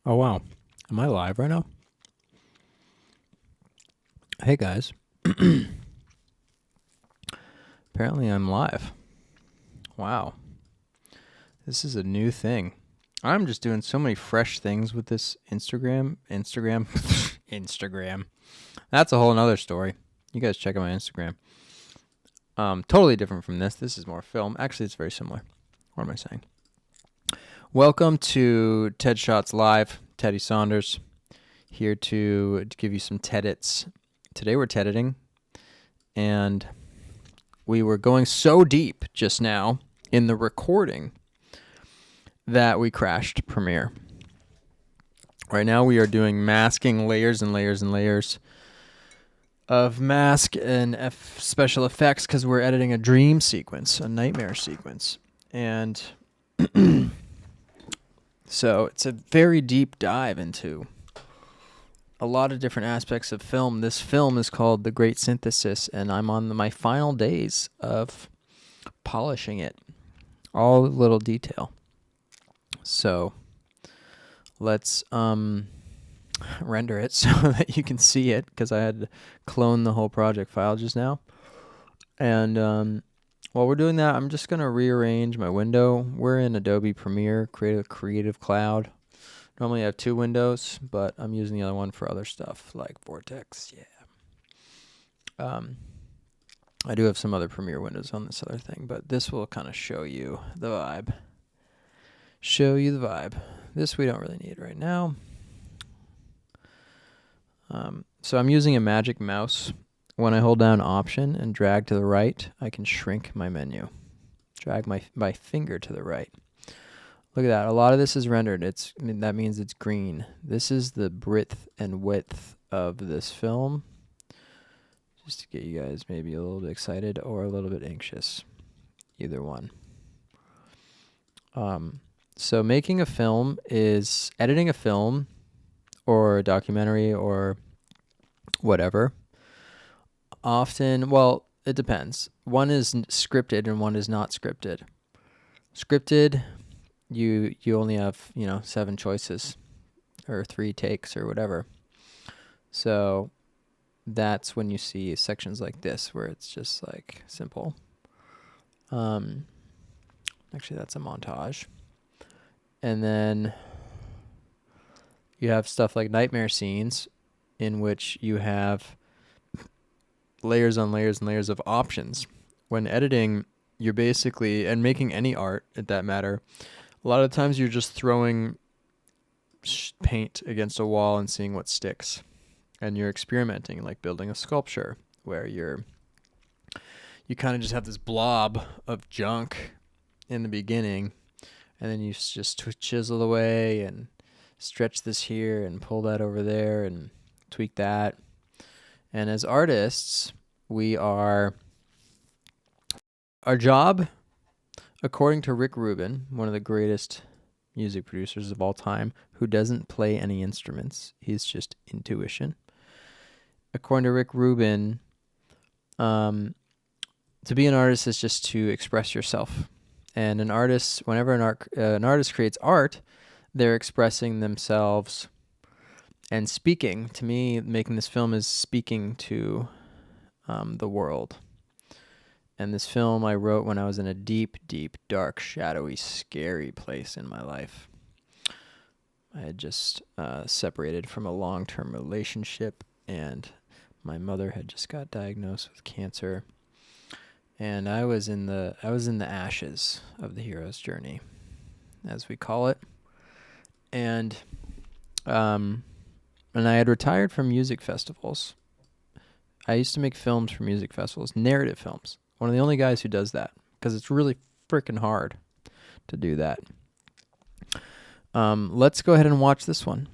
Oh, wow. Am I live right now? Hey, guys. Apparently, I'm live. Wow. This is a new thing. I'm just doing so many fresh things with this Instagram. Instagram. That's a whole nother story. You guys check out my Instagram. Totally different from this. This is more film. Actually, it's very similar. What am I saying? Welcome to TED Shots Live. Teddy Saunders here to give you some TEDits. Today we're TEDiting, and we were going so deep just now in the recording that we crashed Premiere. Right now we are doing masking, layers and layers and layers of mask and special effects because we're editing a dream sequence, a nightmare sequence. And so it's a very deep dive into a lot of different aspects of film. This film is called The Great Synthesis, and I'm on my final days of polishing it, all little detail. So let's render it so that you can see it, because I had to clone the whole project file just now. And while we're doing that, I'm just going to rearrange my window. We're in Adobe Premiere, Creative Cloud. Normally I have two windows, but I'm using the other one for other stuff like Vortex. Yeah. I do have some other Premiere windows on this other thing, but this will kind of show you the vibe. This we don't really need right now. So I'm using a magic mouse. When I hold down Option and drag to the right, I can shrink my menu. Drag my finger to the right. Look at that. A lot of this is rendered. That means it's green. This is the breadth and width of this film. Just to get you guys maybe a little bit excited or a little bit anxious. Either one. So making a film is editing a film or a documentary or whatever. Often, well, it depends. One is scripted and one is not scripted. Scripted, you only have, 7 choices or 3 takes or whatever. So that's when you see sections like this where it's just like simple. Actually, that's a montage. And then you have stuff like nightmare scenes in which you have layers on layers and layers of options. When editing, you're basically, and making any art at that matter, a lot of times you're just throwing paint against a wall and seeing what sticks. And you're experimenting, like building a sculpture where you kind of just have this blob of junk in the beginning, and then you just chisel away and stretch this here and pull that over there and tweak that. And as artists, our job, according to Rick Rubin, one of the greatest music producers of all time, who doesn't play any instruments, he's just intuition. According to Rick Rubin, to be an artist is just to express yourself. And an artist, whenever an artist creates art, they're expressing themselves and speaking. To me, making this film is speaking to the world. And this film I wrote when I was in a deep, deep, dark, shadowy, scary place in my life. I had just separated from a long-term relationship, and my mother had just got diagnosed with cancer. And I was in the ashes of the hero's journey, as we call it. And I had retired from music festivals. I used to make films for music festivals, narrative films. One of the only guys who does that, because it's really freaking hard to do that. Let's go ahead and watch this one.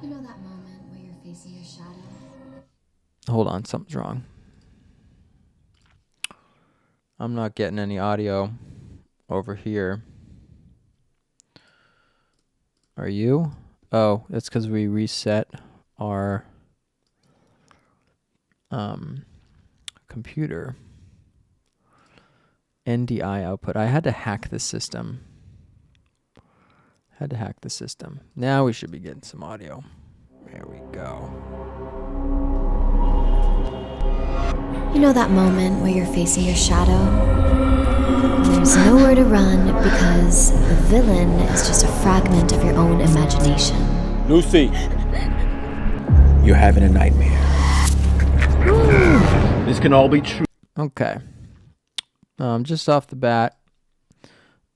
You know that moment where you're facing your shadow? Hold on, something's wrong. I'm not getting any audio over here. Are you? Oh, that's because we reset our computer. NDI output. I had to hack the system. Now we should be getting some audio. There we go. You know that moment where you're facing your shadow? And there's nowhere to run because the villain is just a fragment of your own imagination. Lucy, you're having a nightmare. This can all be true. Okay. Just off the bat,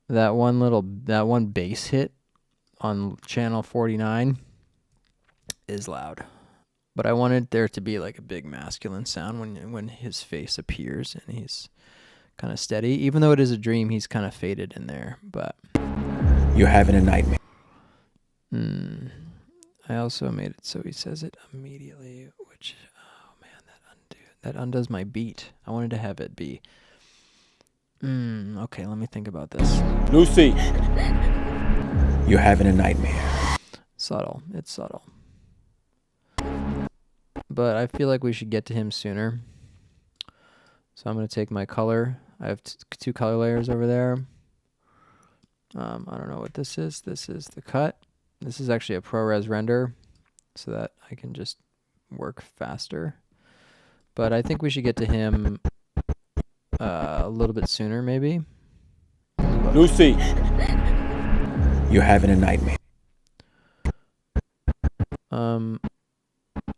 that one bass hit on channel 49 is loud. But I wanted there to be like a big masculine sound when his face appears and he's kind of steady. Even though it is a dream, he's kind of faded in there. But you're having a nightmare. I also made it so he says it immediately, which, oh man, that undoes my beat. I wanted to have it be. Okay, let me think about this. Lucy, you're having a nightmare. Subtle. It's subtle. But I feel like we should get to him sooner. So I'm going to take my color. I have two color layers over there. I don't know what this is. This is the cut. This is actually a ProRes render so that I can just work faster. But I think we should get to him a little bit sooner, maybe. Lucy, you're having a nightmare.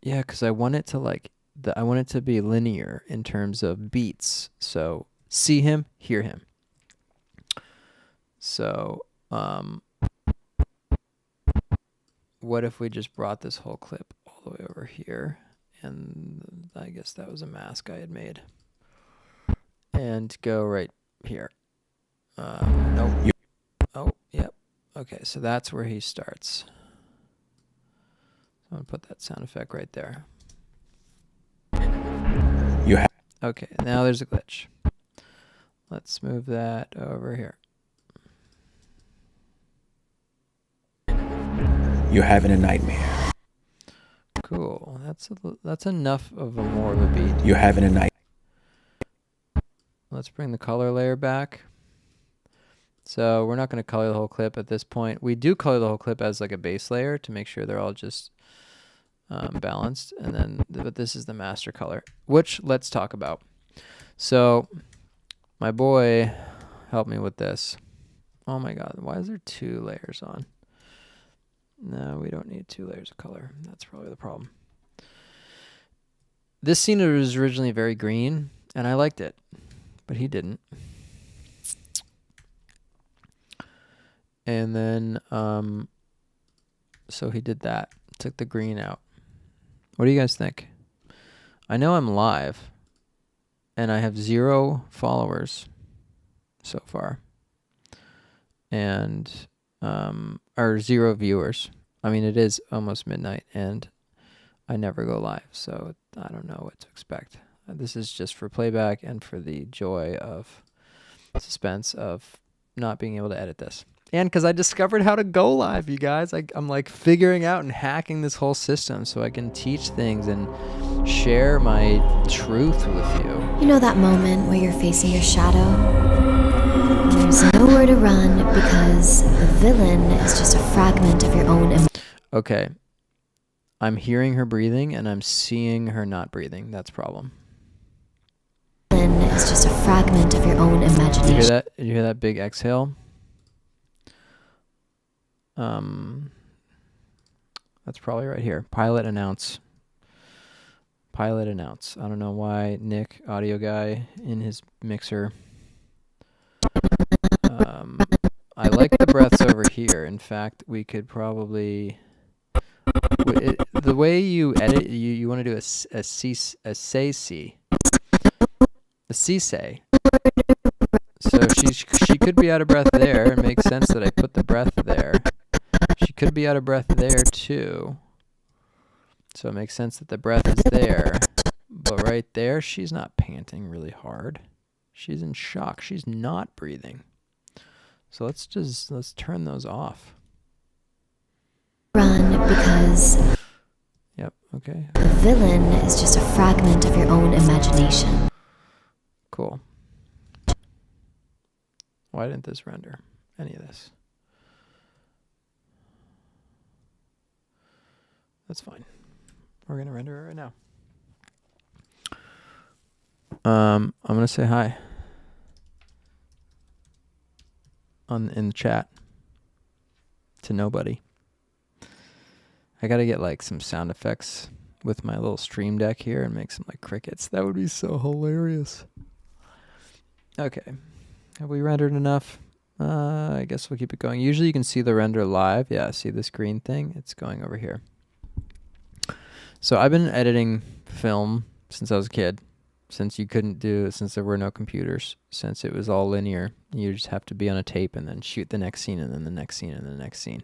Yeah, because I want it to I want it to be linear in terms of beats. So see him, hear him. So what if we just brought this whole clip all the way over here? And I guess that was a mask I had made. And go right here. Nope. Oh, yep. Okay, so that's where he starts. I'm going to put that sound effect right there. Okay, now there's a glitch. Let's move that over here. You're having a nightmare. Cool. That's enough of a more of a beat. You're having a nightmare. Let's bring the color layer back. So we're not going to color the whole clip at this point. We do color the whole clip as like a base layer to make sure they're all just balanced. And then, but this is the master color, which let's talk about. So my boy helped me with this. Oh my God, why is there 2 layers on? No, we don't need 2 layers of color. That's probably the problem. This scene was originally very green and I liked it, but he didn't. And then, so he did that, took the green out. What do you guys think? I know I'm live and I have 0 followers so far and, or 0 viewers. I mean, it is almost midnight and I never go live, so I don't know what to expect. This is just for playback and for the joy of suspense of not being able to edit this. And because I discovered how to go live, you guys. I'm like figuring out and hacking this whole system so I can teach things and share my truth with you. You know that moment where you're facing your shadow? And there's nowhere to run because the villain is just a fragment of your own Okay. I'm hearing her breathing and I'm seeing her not breathing. That's a problem. It's just a fragment of your own imagination. Did you hear that? Did you hear that big exhale? That's probably right here. Pilot announce. Pilot announce. I don't know why Nick, audio guy, in his mixer. I like the breaths over here. In fact, we could probably... the way you edit, you want to do a say-see. A say. So she could be out of breath there. It makes sense that I put the breath there. She could be out of breath there too. So it makes sense that the breath is there. But right there, she's not panting really hard. She's in shock. She's not breathing. So let's turn those off. Run because Yep, okay. the villain is just a fragment of your own imagination. Cool. Why didn't this render any of this? That's fine. We're going to render it right now. I'm going to say hi in the chat to nobody. I got to get like some sound effects with my little stream deck here and make some like crickets. That would be so hilarious. Okay. Have we rendered enough? I guess we'll keep it going. Usually you can see the render live. Yeah, see this green thing? It's going over here. So I've been editing film since I was a kid. Since there were no computers, since it was all linear. You just have to be on a tape and then shoot the next scene and then the next scene and the next scene.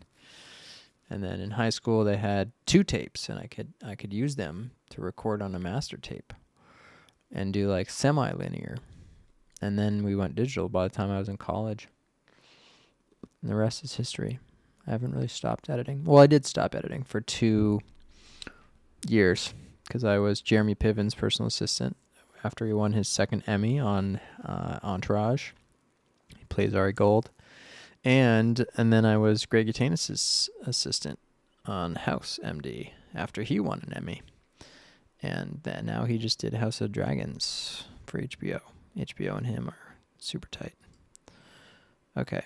And then in high school they had 2 tapes and I could use them to record on a master tape and do like semi-linear. And then we went digital by the time I was in college. And the rest is history. I haven't really stopped editing. Well, I did stop editing for 2 years because I was Jeremy Piven's personal assistant after he won his 2nd Emmy on Entourage. He plays Ari Gold. And then I was Greg Utanis' assistant on House MD after he won an Emmy. And then now he just did House of Dragons for HBO. HBO and him are super tight. Okay.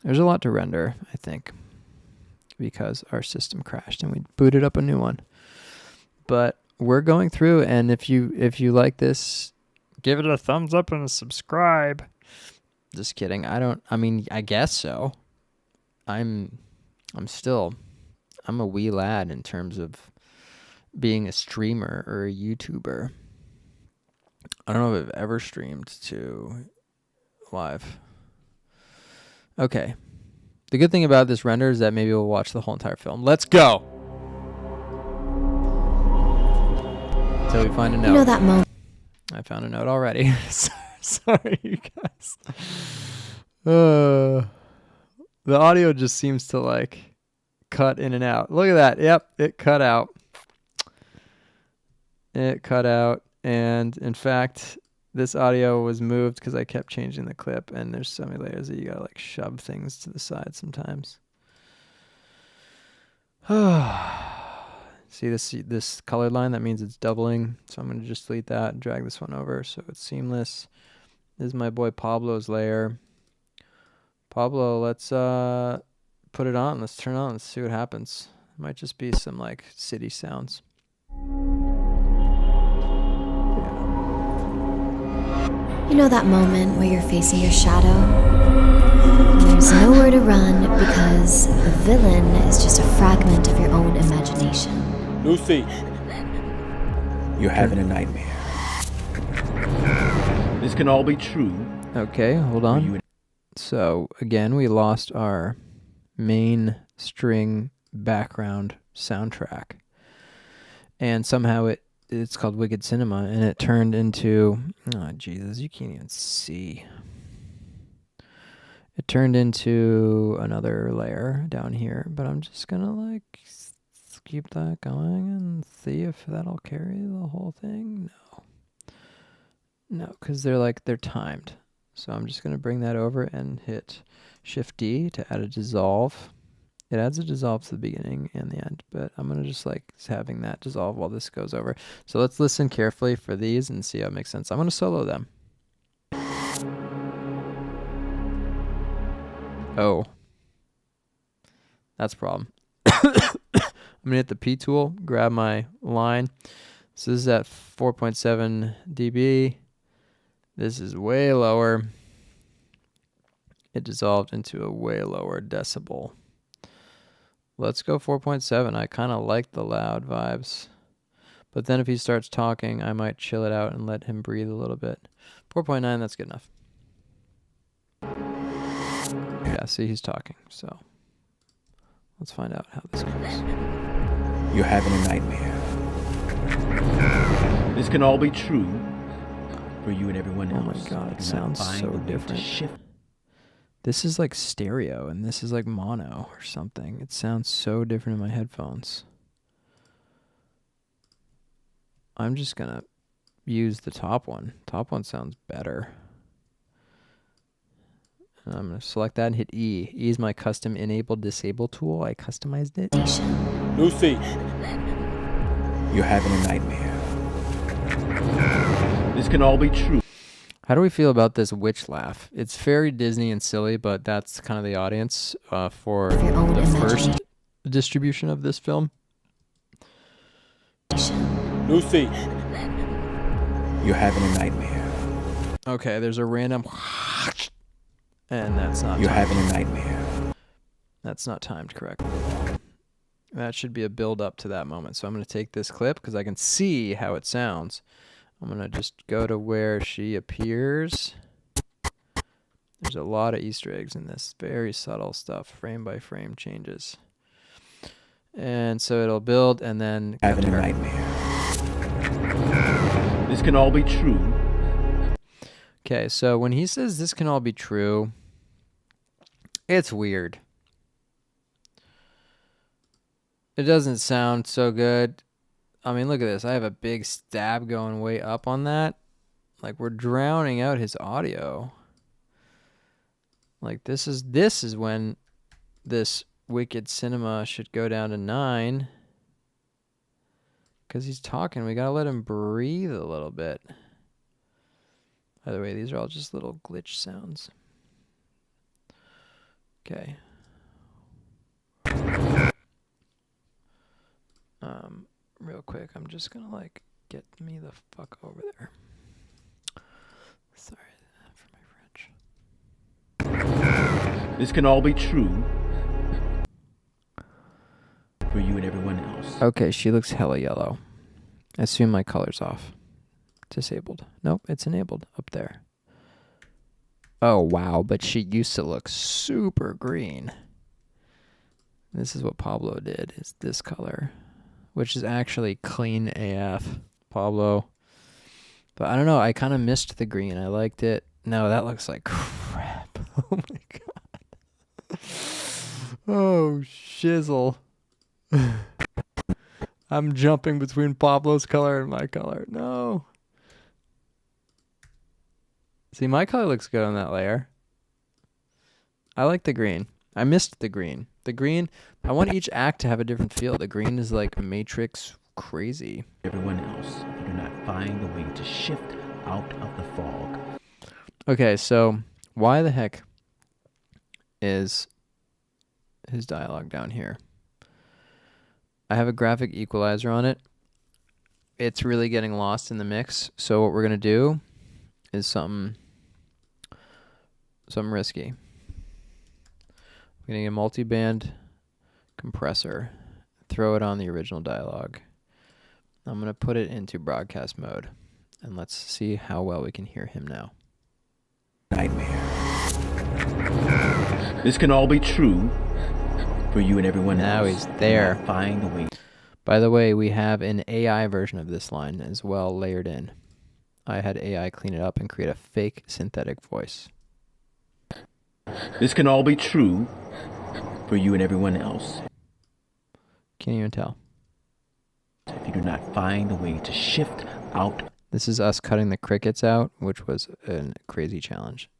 There's a lot to render, I think, because our system crashed and we booted up a new one. But we're going through, and if you like this, give it a thumbs up and a subscribe. Just kidding. I guess so. I'm a wee lad in terms of being a streamer or a YouTuber. I don't know if I've ever streamed to live. Okay. The good thing about this render is that maybe we'll watch the whole entire film. Let's go! Until we find a note. You know that moment. I found a note already. Sorry, you guys. The audio just seems to like cut in and out. Look at that. Yep, it cut out. It cut out. And in fact, this audio was moved because I kept changing the clip, and there's so many layers that you gotta like shove things to the side sometimes. See this colored line? That means it's doubling. So I'm gonna just delete that and drag this one over so it's seamless. This is my boy Pablo's layer. Pablo, let's put it on. Let's turn it on. Let's see what happens. It might just be some like city sounds. You know that moment where you're facing your shadow? And there's nowhere to run because the villain is just a fragment of your own imagination. Lucy, you're having a nightmare. This can all be true. Okay, hold on. So again, we lost our main string background soundtrack. And somehow it's called Wicked Cinema, and it turned into, oh Jesus, you can't even see. It turned into another layer down here, but I'm just gonna like keep that going and see if that'll carry the whole thing. No, because they're timed. So I'm just gonna bring that over and hit Shift D to add a dissolve. It adds a dissolve to the beginning and the end, but I'm gonna just like having that dissolve while this goes over. So let's listen carefully for these and see how it makes sense. I'm gonna solo them. Oh, that's a problem. I'm gonna hit the P tool, grab my line. So this is at 4.7 dB. This is way lower. It dissolved into a way lower decibel. Let's go 4.7. I kind of like the loud vibes. But then if he starts talking, I might chill it out and let him breathe a little bit. 4.9, that's good enough. Yeah, see, he's talking. So let's find out how this goes. You're having a nightmare. This can all be true for you and everyone Oh else. my God, it Do not sounds find so the way to different. shift. This is like stereo, and this is like mono or something. It sounds so different in my headphones. I'm just gonna use the top one. Top one sounds better. I'm going to select that and hit E. E is my custom enable disable tool. I customized it. Lucy, you're having a nightmare. This can all be true. How do we feel about this witch laugh? It's very Disney and silly, but that's kind of the audience for Of your own the first imagination. distribution of this film. Lucy, you're having a nightmare. Okay, there's a random and that's not You're timed. having a nightmare. That's not timed correctly. That should be a build up to that moment. So I'm going to take this clip because I can see how it sounds. I'm going to just go to where she appears. There's a lot of Easter eggs in this. Very subtle stuff. Frame by frame changes. And so it'll build and then cut Having to a her. nightmare. This can all be true. Okay, so when he says this can all be true, it's weird. It doesn't sound so good. I mean, look at this. I have a big stab going way up on that. Like, we're drowning out his audio. Like, this is when this wicked cinema should go down to 9. Because he's talking. We got to let him breathe a little bit. By the way, these are all just little glitch sounds. Okay. Real quick, I'm just gonna like get me the fuck over there. Sorry for my French. This can all be true for you and everyone else. Okay, she looks hella yellow. I assume my color's off. Disabled. Nope, it's enabled up there. Oh, wow, but she used to look super green. This is what Pablo did, is this color, which is actually clean AF, Pablo. But I don't know, I kind of missed the green. I liked it. No, that looks like crap. Oh, my God. Oh, shizzle. I'm jumping between Pablo's color and my color. No. See, my color looks good on that layer. I like the green. I missed the green. The green, I want each act to have a different feel. The green is like Matrix crazy. Everyone else, if you do not find a way to shift out of the fog. Okay, so why the heck is his dialogue down here? I have a graphic equalizer on it. It's really getting lost in the mix. So what we're going to do is something risky. I'm getting a multi-band compressor, throw it on the original dialogue. I'm going to put it into broadcast mode, and let's see how well we can hear him now. Nightmare. This can all be true for you and everyone Now else. he's there. Do not find a way. By the way, we have an AI version of this line as well layered in. I had AI clean it up and create a fake synthetic voice. This can all be true for you and everyone else. Can't even tell. If you do not find a way to shift out. This is us cutting the crickets out, which was a crazy challenge.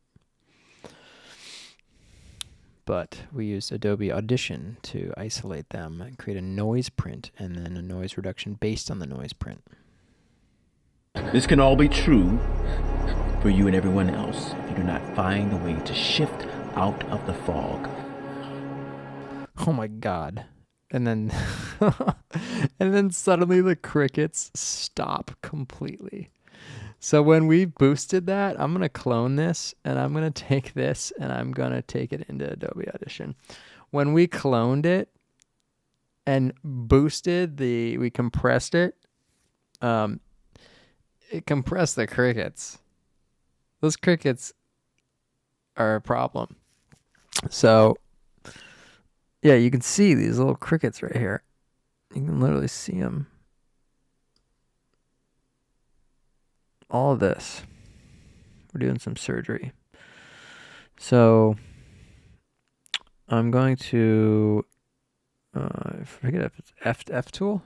But we used Adobe Audition to isolate them and create a noise print and then a noise reduction based on the noise print. This can all be true for you and everyone else. If you do not find a way to shift out of the fog. Oh my God. And then and then suddenly the crickets stop completely. So when we boosted that, I'm going to clone this and I'm going to take this and I'm going to take it into Adobe Audition. When we cloned it and boosted we compressed it, it compressed the crickets. Those crickets are a problem. So yeah, you can see these little crickets right here. You can literally see them. All of this. We're doing some surgery. So I'm going to I forget if it's F tool,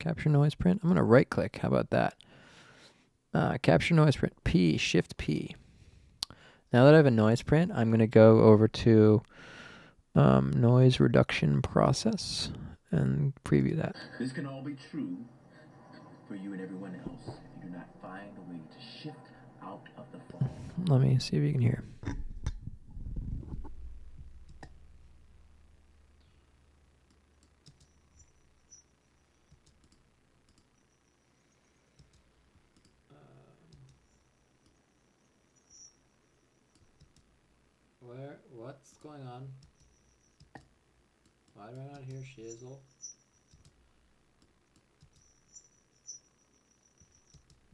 capture noise print. I'm going to right click. How about that? Capture noise print, P, Shift P. Now that I have a noise print, I'm going to go over to noise reduction process and preview that. This can all be true for you and everyone else if you do not find a way to shift out of the fog. Let me see if you can hear. What's going on? Why do I not hear Shizzle?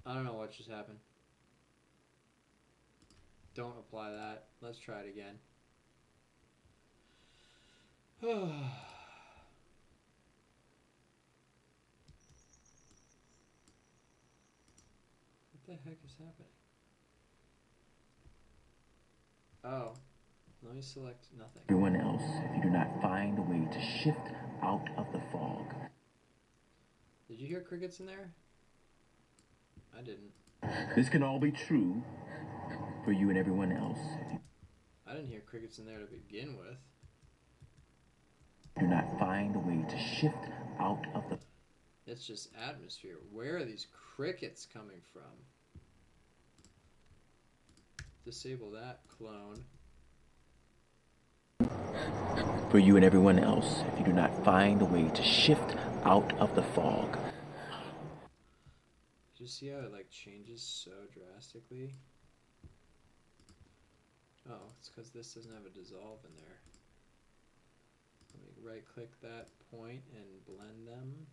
I don't know what just happened. Don't apply that. Let's try it again. What the heck is happening? Oh. Let me select nothing. Everyone else, if you do not find a way to shift out of the fog. Did you hear crickets in there? I didn't. This can all be true for you and everyone else. I didn't hear crickets in there to begin with. Do not find a way to shift out of the. It's just atmosphere. Where are these crickets coming from? Disable that, clone. For you and everyone else, if you do not find a way to shift out of the fog. Did you see how it like changes so drastically? Oh, it's because this doesn't have a dissolve in there. Let me right click that point and blend them.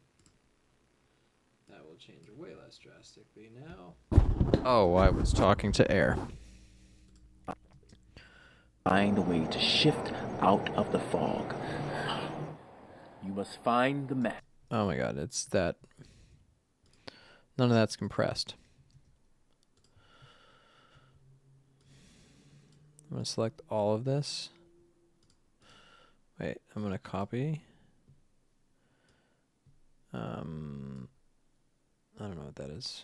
That will change way less drastically now. Oh, I was talking to air. Find a way to shift out of the fog. You must find the map. Oh my god, it's that. None of that's compressed. I'm going to select all of this. Wait, I'm going to copy. I don't know what that is.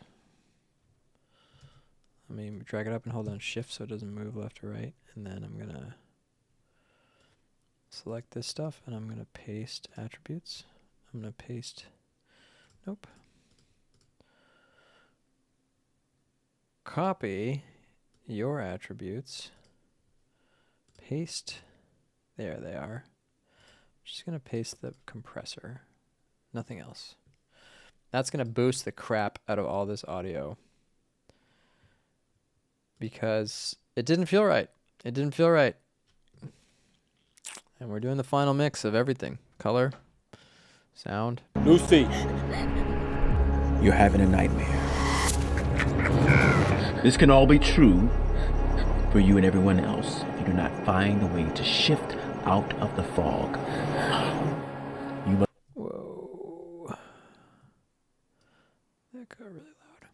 Let me drag it up and hold down shift so it doesn't move left or right. And then I'm going to select this stuff and I'm going to paste attributes. I'm going to paste, nope. Copy your attributes. Paste, there they are. Just going to paste the compressor, nothing else. That's going to boost the crap out of all this audio. Because it didn't feel right. It didn't feel right. And we're doing the final mix of everything. Color, sound. Lucy, you're having a nightmare. This can all be true for you and everyone else if you do not find a way to shift out of the fog. You must. Whoa. That got really loud.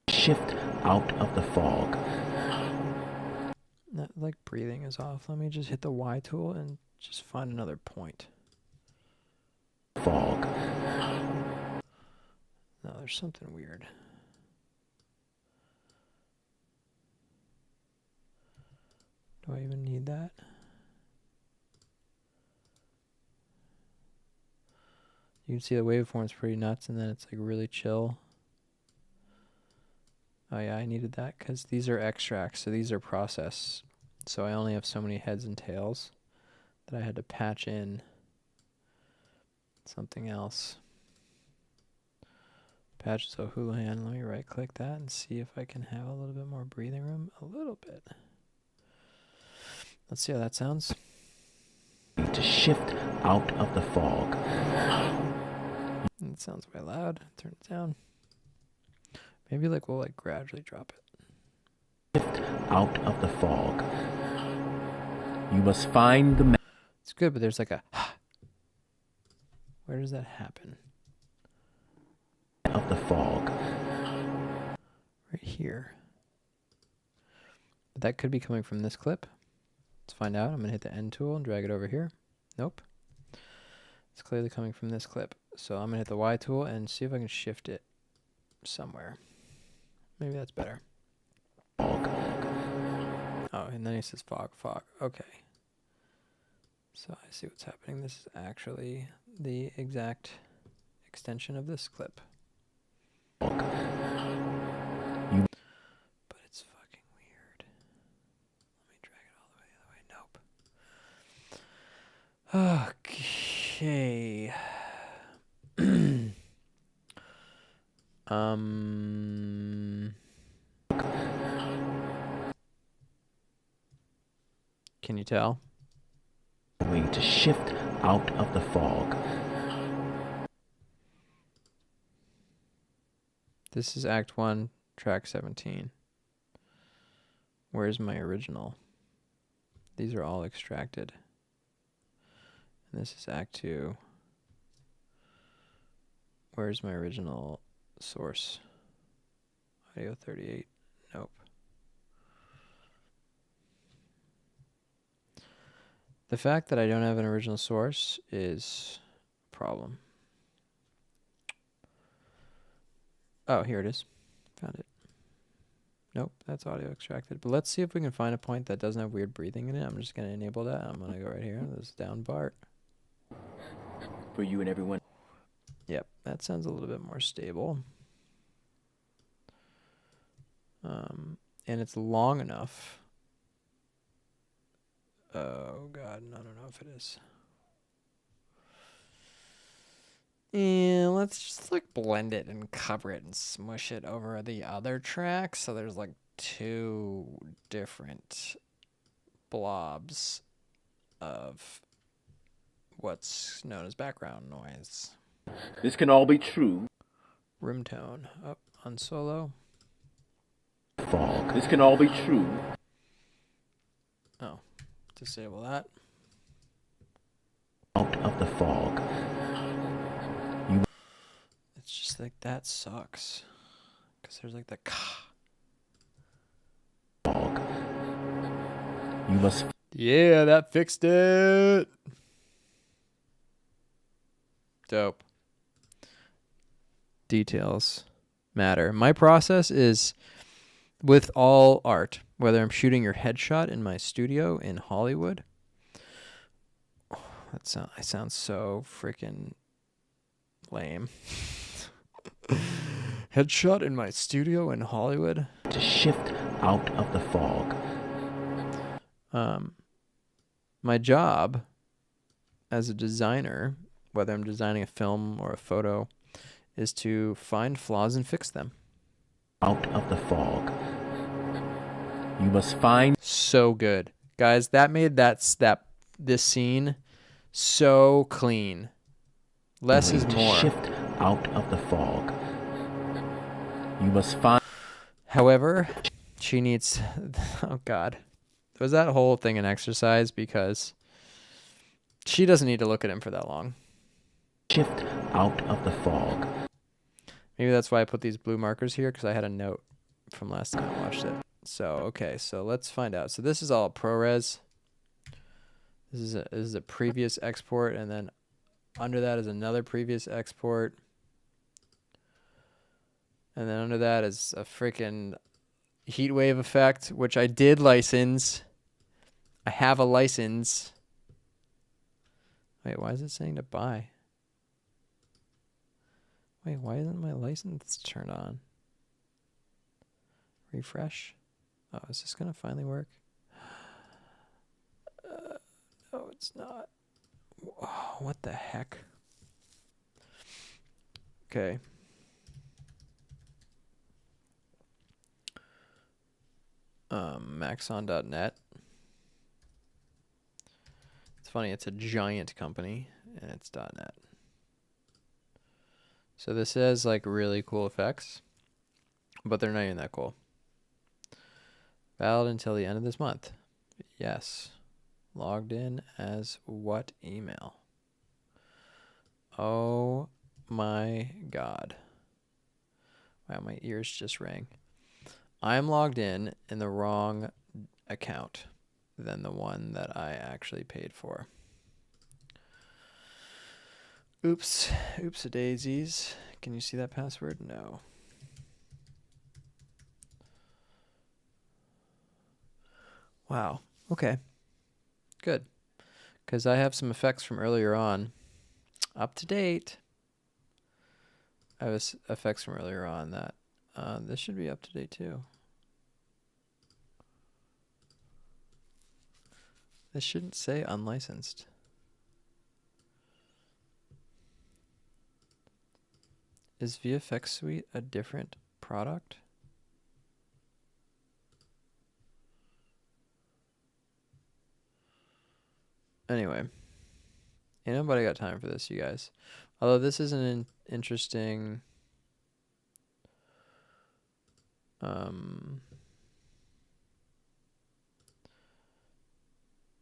Shift out of the fog. That like breathing is off. Let me just hit the Y tool and just find another point. Fog. No, there's something weird. Do I even need that? You can see the waveform's pretty nuts and then it's like really chill. Oh yeah, I needed that because these are extracts, so these are process. So I only have so many heads and tails that I had to patch in something else. Patches O'Houlihan. Let me right click that and see if I can have a little bit more breathing room. A little bit. Let's see how that sounds. To shift out of the fog. It sounds way loud. Turn it down. Maybe like we'll like gradually drop it. Shift out of the fog. You must find the map. It's good, but there's like a where does that happen? Of the fog. Right here. But that could be coming from this clip. Let's find out. I'm going to hit the end tool and drag it over here. Nope. It's clearly coming from this clip. So I'm going to hit the Y tool and see if I can shift it somewhere. Maybe that's better. and then he says fog, fog. Okay. So I see what's happening. This is actually the exact extension of this clip. But it's fucking weird. Let me drag it all the way the other way. Nope. Okay. Can you tell? Way to shift out of the fog. This is Act 1, track 17. Where's my original? These are all extracted. And this is Act 2. Where's my original source? Audio 38. Nope. The fact that I don't have an original source is a problem. Oh, here it is. Found it. Nope, that's audio extracted. But let's see if we can find a point that doesn't have weird breathing in it. I'm just going to enable that. I'm going to go right here. This down part. For you and everyone. Yep, that sounds a little bit more stable. And it's long enough. Oh, God, I don't know if it is. Yeah, let's just like blend it and cover it and smush it over the other track. So there's like two different blobs of what's known as background noise. This can all be true. Room tone up on solo. Fog. This can all be true. Oh, disable that. Out of the fog. It's just like that sucks. Because there's like the Fog. You must. Yeah, that fixed it. Dope. Details matter. My process is with all art, whether I'm shooting your headshot in my studio in Hollywood. Oh, I sound so freaking lame. Headshot in my studio in Hollywood. To shift out of the fog. My job as a designer, whether I'm designing a film or a photo, is to find flaws and fix them. Out of the fog. You must find. So good. Guys, that made this scene so clean. Less is more. Shift out of the fog. You must find. However, she needs. Oh, God. Was that whole thing an exercise? Because she doesn't need to look at him for that long. Shift out of the fog. Maybe that's why I put these blue markers here, because I had a note from last time I watched it. So, okay, so let's find out. So this is all ProRes. This is a previous export, and then under that is another previous export. And then under that is a freaking heat wave effect, which I did license. I have a license. Wait, why is it saying to buy? Wait, why isn't my license turned on? Refresh. Oh, is this going to finally work? No, it's not. Oh, what the heck? Okay. Maxon.net. It's funny, it's a giant company, and it's .net. So this has like really cool effects, but they're not even that cool. Valid until the end of this month. Yes. Logged in as what email? Oh my God. Wow, my ears just rang. I'm logged in the wrong account than the one that I actually paid for. Oops. Oops-a-daisies. Can you see that password? No. Wow. Okay. Good. Because I have some effects from earlier on. Up to date. I have effects from earlier on that this should be up to date too. This shouldn't say unlicensed. Is VFX Suite a different product? Anyway, ain't nobody got time for this, you guys. Although this is an interesting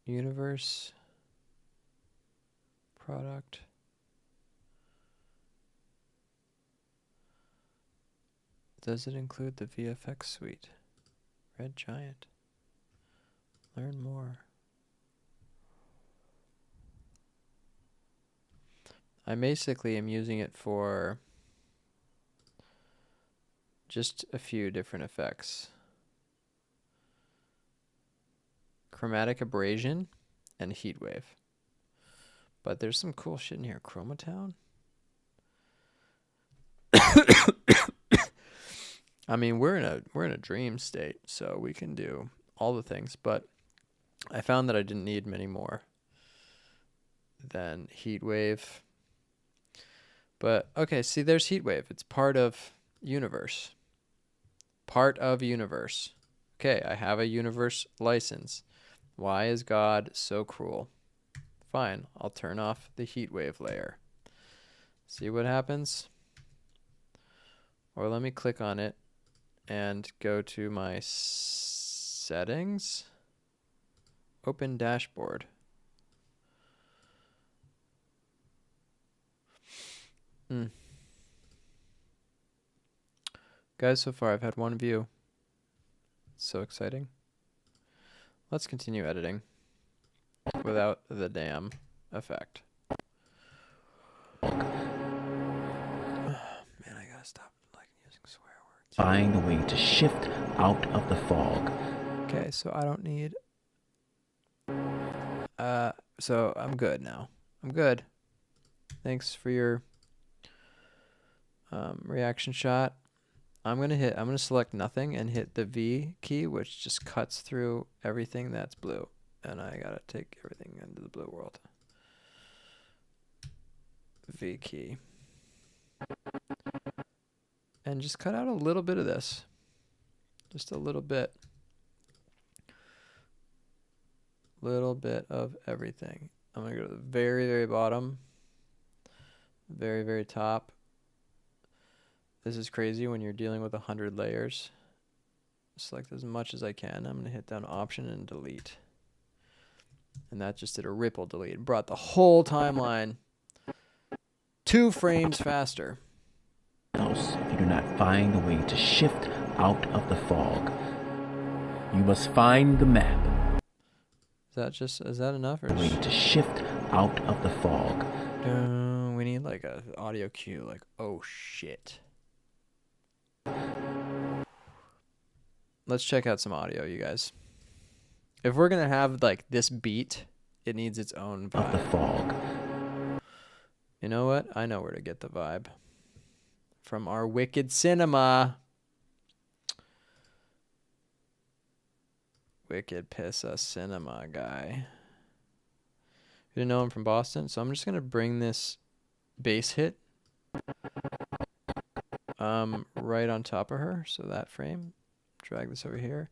universe product. Does it include the VFX Suite? Red Giant. Learn more. I basically am using it for just a few different effects. Chromatic abrasion and heat wave. But there's some cool shit in here. Chromatown? I mean, we're in a dream state, so we can do all the things, but I found that I didn't need many more than heat wave. But okay, see, there's heat wave. It's part of universe. Part of universe. Okay, I have a universe license. Why is God so cruel? Fine, I'll turn off the heat wave layer. See what happens? Or let me click on it and go to my settings. Open dashboard. Guys, so far I've had one view. So exciting. Let's continue editing without the damn effect. Man, I gotta stop using swear words. Find a way to shift out of the fog. Okay, so I don't need. So I'm good now. I'm good. Thanks for your reaction shot. I'm gonna select nothing and hit the V key, which just cuts through everything that's blue. And I gotta take everything into the blue world. V key. And just cut out a little bit of this. Just a little bit. Little bit of everything. I'm gonna go to the very, very bottom. Very, very top. This is crazy when you're dealing with 100 layers. Select as much as I can. I'm going to hit down Option and Delete. And that just did a ripple delete. It brought the whole timeline 2 frames faster. If you do not find a way to shift out of the fog, you must find the map. Is that enough? Or A way to shift out of the fog. We need like a audio cue, like, oh shit. Let's check out some audio, you guys. If we're gonna have like this beat, it needs its own vibe. Of the fog. You know what? I know where to get the vibe. From our Wicked Cinema. Wicked Pissa Cinema guy. You didn't know I'm from Boston, so I'm just gonna bring this bass hit right on top of her, so that frame. Drag this over here.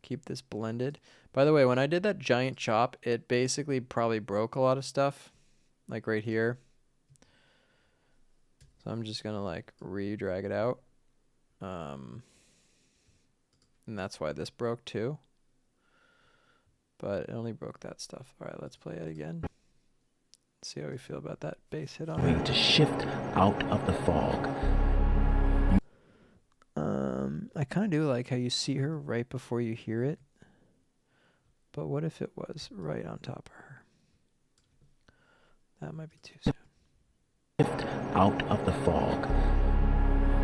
Keep this blended. By the way, when I did that giant chop, it basically probably broke a lot of stuff, like right here. So I'm just gonna like re-drag it out. And that's why this broke too. But it only broke that stuff. All right, let's play it again. See how we feel about that bass hit on Way it. to shift out of the fog. I kind of do like how you see her right before you hear it. But what if it was right on top of her? That might be too soon. Shift out of the fog.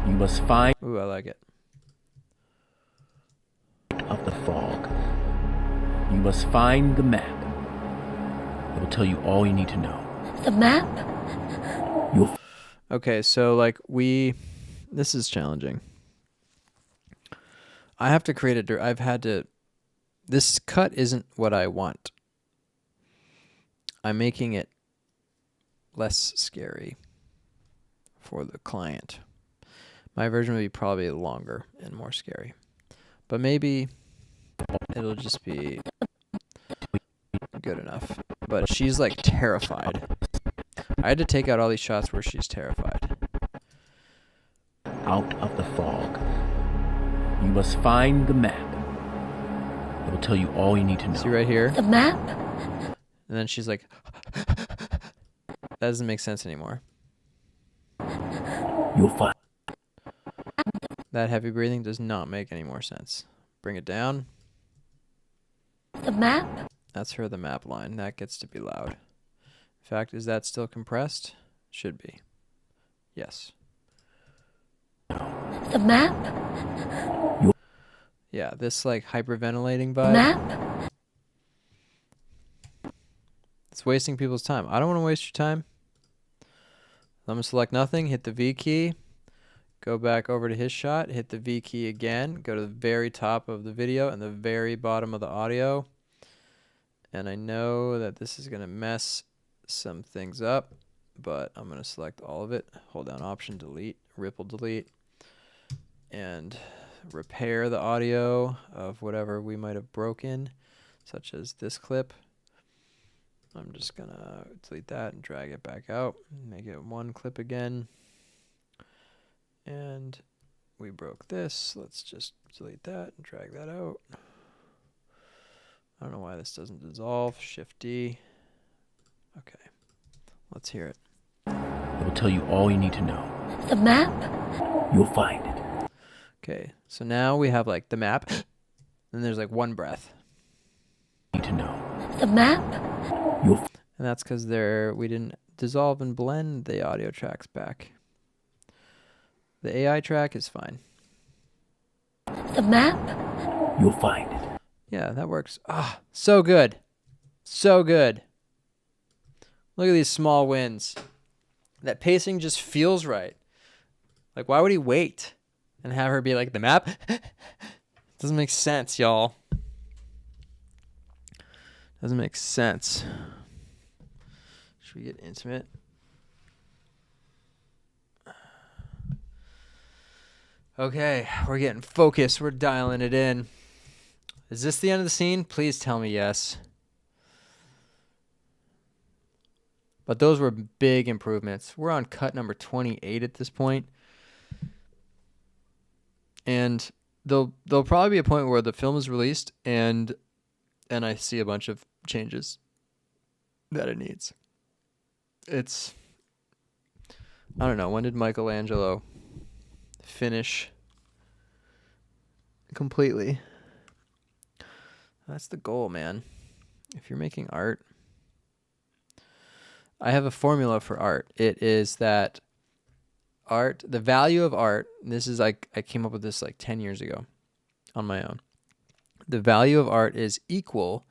You must find Ooh, I like it. of the fog. You must find the map. It will tell you all you need to know. The map? You'll Okay, so like this is challenging. I have to create this cut isn't what I want. I'm making it less scary for the client. My version would be probably longer and more scary. But maybe it'll just be good enough. But she's like terrified. I had to take out all these shots where she's terrified. out of the fog. You must find the map. It will tell you all you need to know. See right here? The map? And then she's like, that doesn't make sense anymore. You'll find. That heavy breathing does not make any more sense. Bring it down. The map? That's her, the map line. That gets to be loud. In fact, is that still compressed? Should be. Yes. The map? Yeah, this like hyperventilating vibe. Map? It's wasting people's time. I don't want to waste your time. I'm going to select nothing, hit the V key, go back over to his shot, hit the V key again, go to the very top of the video and the very bottom of the audio. And I know that this is going to mess some things up, but I'm going to select all of it, hold down Option Delete, Ripple Delete, and repair the audio of whatever we might have broken, such as this clip. I'm just going to delete that and drag it back out, make it one clip again. And we broke this. Let's just delete that and drag that out. I don't know why this doesn't dissolve. Shift D. Okay. Let's hear it. It will tell you all you need to know. The map? You'll find it. Okay. So now we have like the map. Then there's like one breath. Need to know. The map? You'll And that's because we didn't dissolve and blend the audio tracks back. The AI track is fine. The map? You'll find it. Yeah, that works. Ah, so good. So good. Look at these small wins. That pacing just feels right. Like, why would he wait and have her be like, the map? Doesn't make sense, y'all. Doesn't make sense. Should we get intimate? Okay, we're getting focused. We're dialing it in. Is this the end of the scene? Please tell me yes. But those were big improvements. We're on cut number 28 at this point. And there'll probably be a point where the film is released and I see a bunch of changes that it needs. It's, I don't know, when did Michelangelo finish completely? That's the goal, man. If you're making art, I have a formula for art. It is that art, the value of art, this is like, I came up with this like 10 years ago on my own. The value of art is equal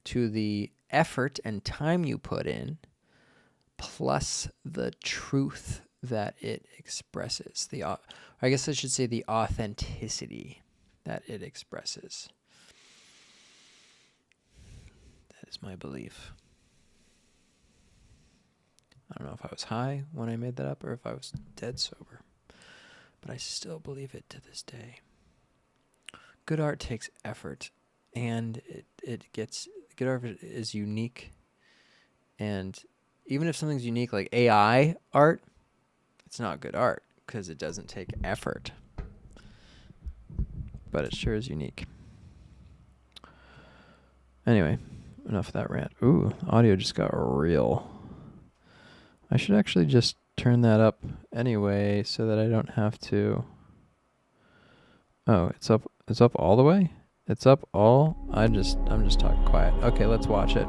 to the effort and time you put in plus the truth that it expresses. I guess I should say the authenticity that it expresses. That is my belief. I don't know if I was high when I made that up or if I was dead sober, but I still believe it to this day. Good art takes effort, and good art is unique. And even if something's unique, like AI art, it's not good art because it doesn't take effort. But it sure is unique. Anyway, enough of that rant. Ooh, audio just got real. I should actually just turn that up anyway so that I don't have to. Oh, it's up all the way? It's up all? I'm just talking quiet. Okay, let's watch it.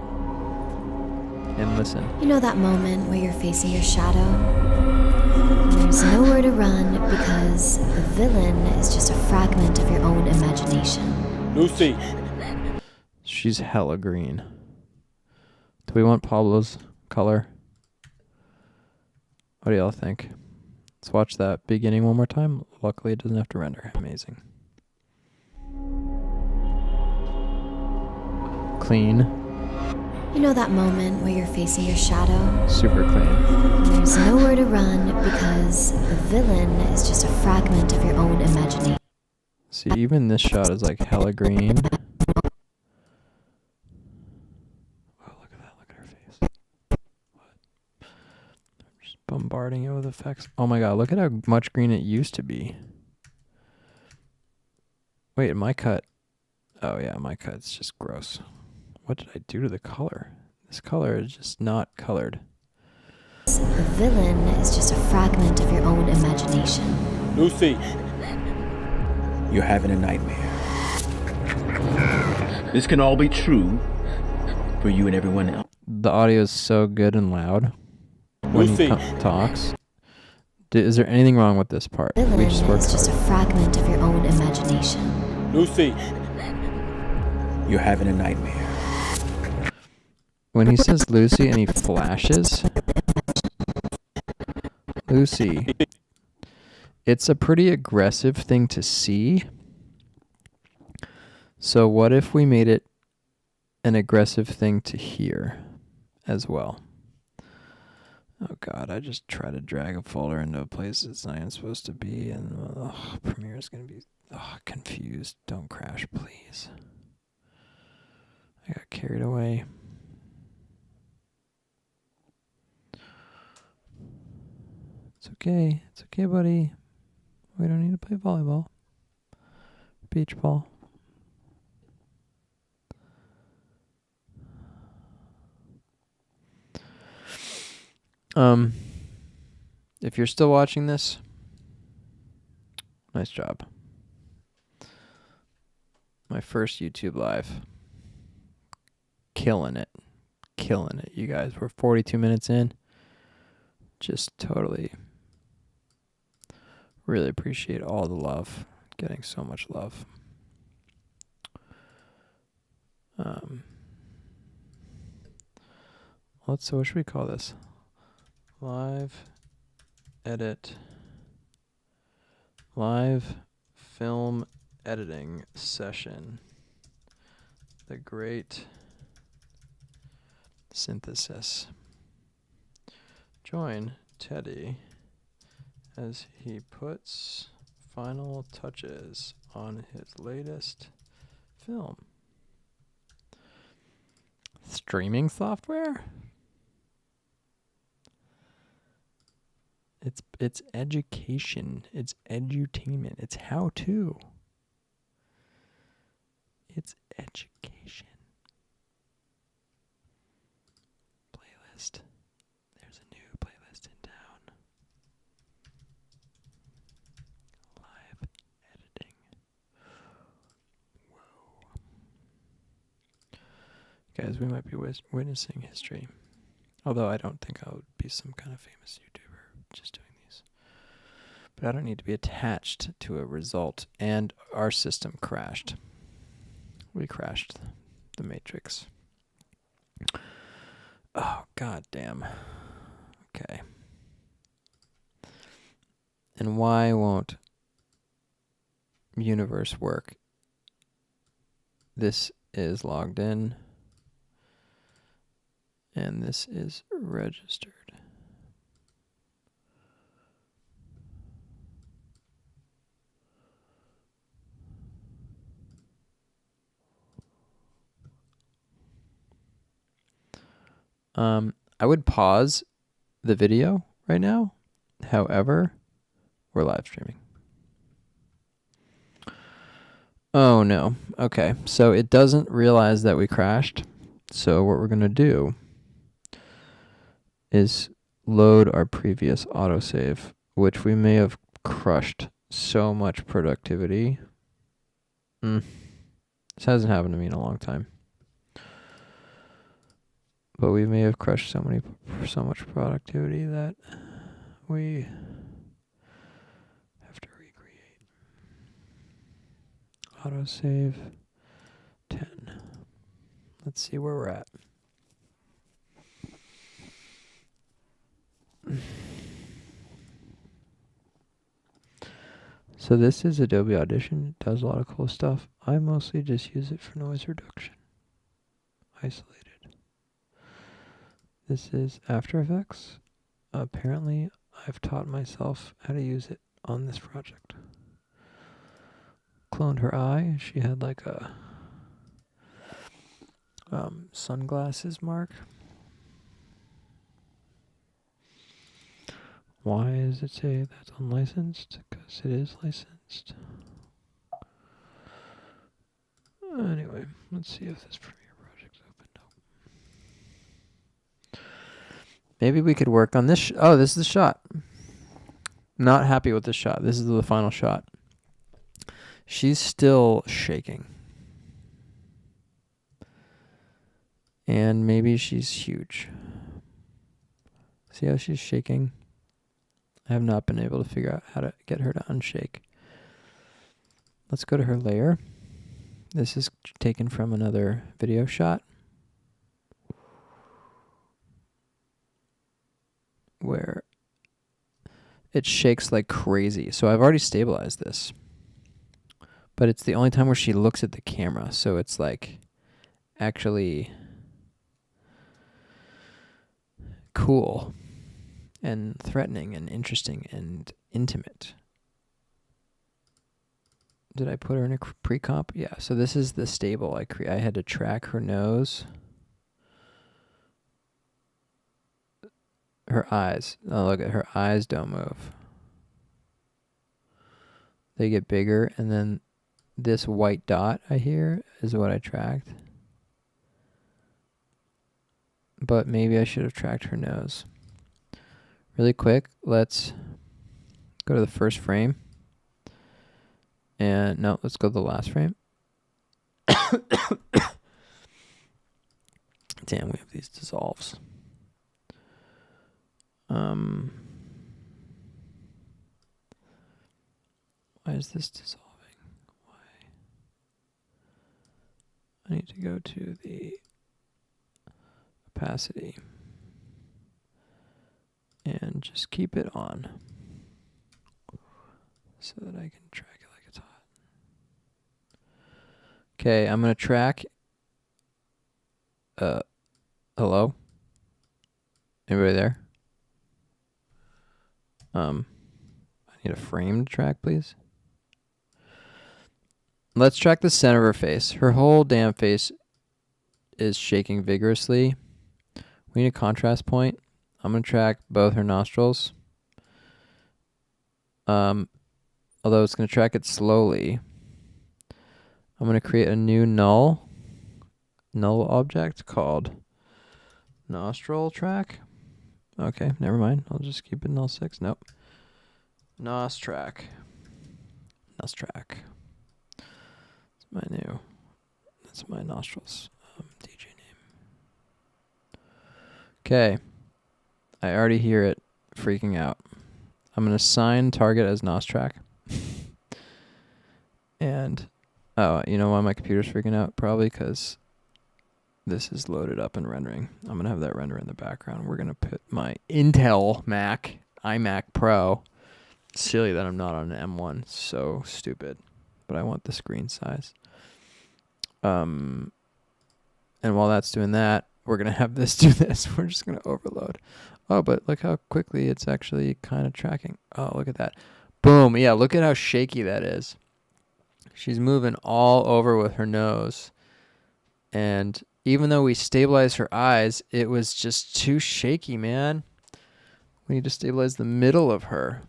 And listen. You know that moment where you're facing your shadow? And there's nowhere to run because the villain is just a fragment of your own imagination. Lucy. She's hella green. Do we want Pablo's color? What do y'all think? Let's watch that beginning one more time. Luckily, it doesn't have to render. Amazing. Clean. You know that moment where you're facing your shadow? Super clean. And there's nowhere to run because the villain is just a fragment of your own imagination. See, even this shot is like hella green. Oh, look at that. Look at her face. What? I'm just bombarding it with effects. Oh my god, look at how much green it used to be. Wait, my cut. Oh yeah, my cut's just gross. What did I do to the color? This color is just not colored. The villain is just a fragment of your own imagination. Lucy, you're having a nightmare. This can all be true for you and everyone else. The audio is so good and loud when Lucy. he talks. Is there anything wrong with this part? The We villain just worked is just a hard. fragment of your own imagination. Lucy, you're having a nightmare. When he says Lucy and he flashes, Lucy, it's a pretty aggressive thing to see. So what if we made it an aggressive thing to hear as well? Oh god, I just try to drag a folder into a place it's not even supposed to be, and Premiere's gonna be confused. Don't crash, please. I got carried away. It's okay. It's okay, buddy. We don't need to play volleyball. Beach ball. If you're still watching this, nice job. My first YouTube live. Killing it. Killing it, you guys. We're 42 minutes in. Just totally really appreciate all the love. Getting so much love. What should we call this? Live edit. Live film editing session. The Great Synthesis. Join Teddy as he puts final touches on his latest film. Streaming software? It's education. It's edutainment. It's how to. It's education. Playlist. There's a new playlist in town. Live editing. Whoa. Guys, we might be witnessing history. Although I don't think I would be some kind of famous YouTuber just doing these. But I don't need to be attached to a result. And our system crashed. We crashed the Matrix. Oh, god damn. Okay. And why won't Universe work? This is logged in. And this is registered. I would pause the video right now. However, we're live streaming. Oh no. Okay. So it doesn't realize that we crashed. So what we're going to do is load our previous autosave, which we may have crushed so much productivity. This hasn't happened to me in a long time. But we may have crushed so much productivity that we have to recreate. Autosave 10. Let's see where we're at. So this is Adobe Audition. It does a lot of cool stuff. I mostly just use it for noise reduction. Isolated. This is After Effects. Apparently, I've taught myself how to use it on this project. Cloned her eye. She had like a sunglasses mark. Why does it say that's unlicensed? Because it is licensed. Anyway, let's see if this Premiere project's opened up. Maybe we could work on this. Oh, this is the shot. Not happy with this shot. This is the final shot. She's still shaking. And maybe she's huge. See how she's shaking? I have not been able to figure out how to get her to unshake. Let's go to her layer. This is taken from another video shot where it shakes like crazy. So I've already stabilized this, but it's the only time where she looks at the camera. So it's like actually cool and threatening and interesting and intimate. Did I put her in a pre-comp? Yeah, so this is the stable I had to track her nose. Her eyes. Oh, look at her eyes don't move. They get bigger, and then this white dot I hear is what I tracked. But maybe I should have tracked her nose. Really quick, let's go to the first frame. And no, let's go to the last frame. Damn, we have these dissolves. Why is this dissolving? Why? I need to go to the opacity and just keep it on so that I can track it like it's hot. Okay, I'm going to track. Hello? Anybody there? I need a frame to track, please. Let's track the center of her face. Her whole damn face is shaking vigorously. We need a contrast point. I'm going to track both her nostrils. Although it's going to track it slowly. I'm going to create a new null object called nostril track. Okay, never mind. I'll just keep it null 6. Nope. Nos track. That's my nostrils DJ name. Okay. I already hear it freaking out. I'm going to assign target as nostrack. And, oh, you know why my computer's freaking out? Probably because this is loaded up and rendering. I'm going to have that render in the background. We're going to put my Intel Mac, iMac Pro. Silly that I'm not on an M1. So stupid. But I want the screen size. And while that's doing that, we're going to have this do this. We're just going to overload. Oh, but look how quickly it's actually kind of tracking. Oh, look at that. Boom. Yeah, look at how shaky that is. She's moving all over with her nose. And even though we stabilized her eyes, it was just too shaky, man. We need to stabilize the middle of her.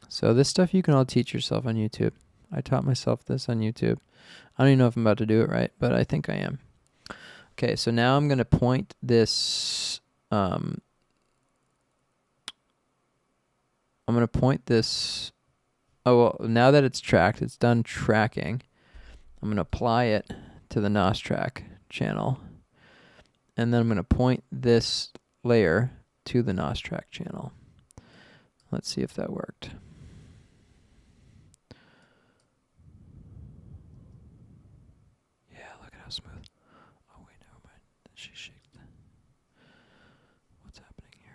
So this stuff you can all teach yourself on YouTube. I taught myself this on YouTube. I don't even know if I'm about to do it right, but I think I am. Okay, so now I'm going to point this... I'm going to point this... Oh, well, now that it's tracked, it's done tracking. I'm going to apply it to the Nostrack channel. And then I'm going to point this layer to the Nostrack channel. Let's see if that worked. how smooth. Oh wait, never mind. She shakes. What's happening here?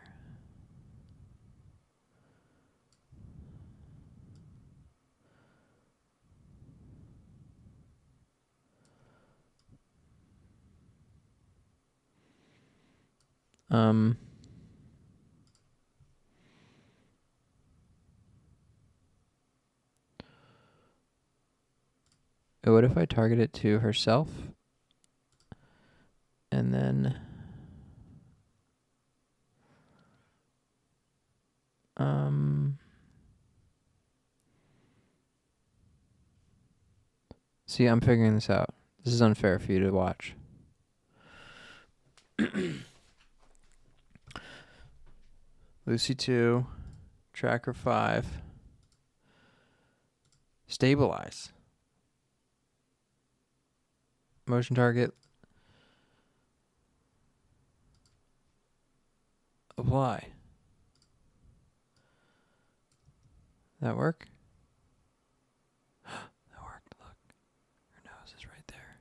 What if I target it to herself? And then see, I'm figuring this out. This is unfair for you to watch. Lucy 2, Tracker 5, stabilize. Motion target. Apply. That work? That worked. Look. Her nose is right there.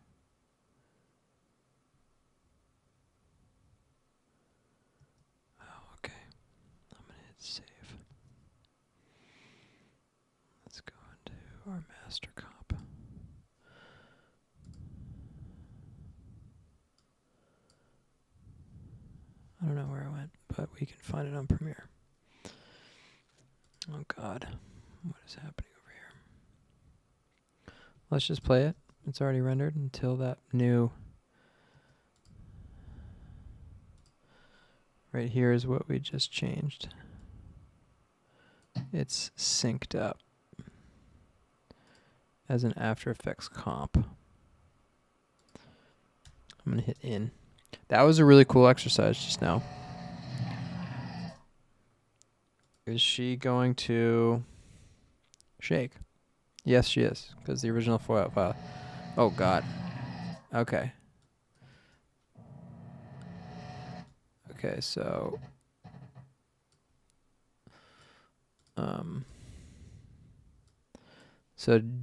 Oh, okay. I'm going to hit save. Let's go into our master comp. I don't know where it went, but we can find it on Premiere. Oh God, what is happening over here? Let's just play it. It's already rendered until that new... Right here is what we just changed. It's synced up as an After Effects comp. I'm gonna hit in. That was a really cool exercise just now. Is she going to shake? Yes, she is, because the original file. Oh God. Okay. Okay, so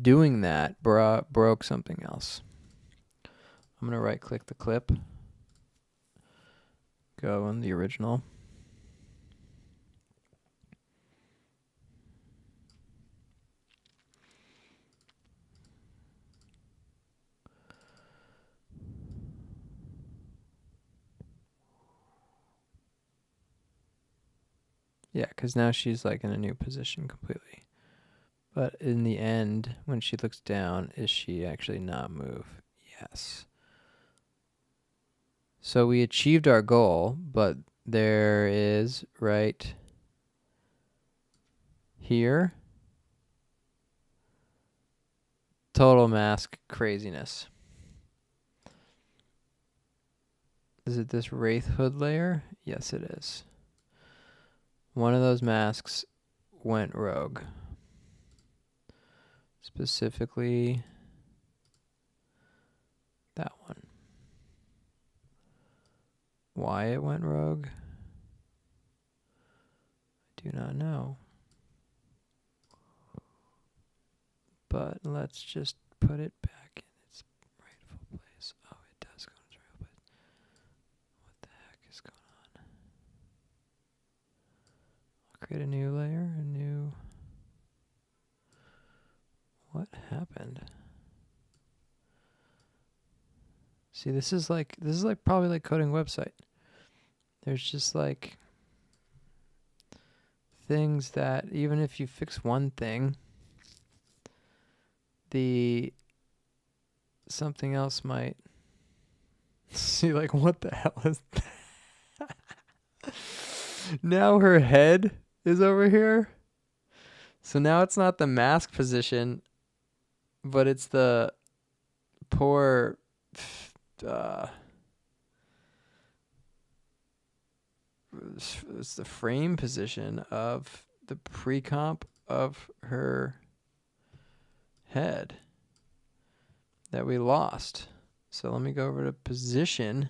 doing that broke something else. I'm gonna right click the clip. Go in the original. Yeah, because now she's like in a new position completely. But in the end, when she looks down, is she actually not move? Yes. So we achieved our goal, but there is right here total mask craziness. Is it this Wraith Hood layer? Yes, it is. One of those masks went rogue. Specifically, that one. Why it went rogue, I do not know. But let's just put it back in its rightful place. Oh, it does go in its rightful place. What the heck is going on? I'll create a new layer, What happened? See, this is like probably like coding a website. There's just like things that even if you fix one thing, something else might see, like, what the hell is that? Now her head is over here. So now it's not the mask position, but it's the poor it's the frame position of the pre-comp of her head that we lost. So let me go over to position,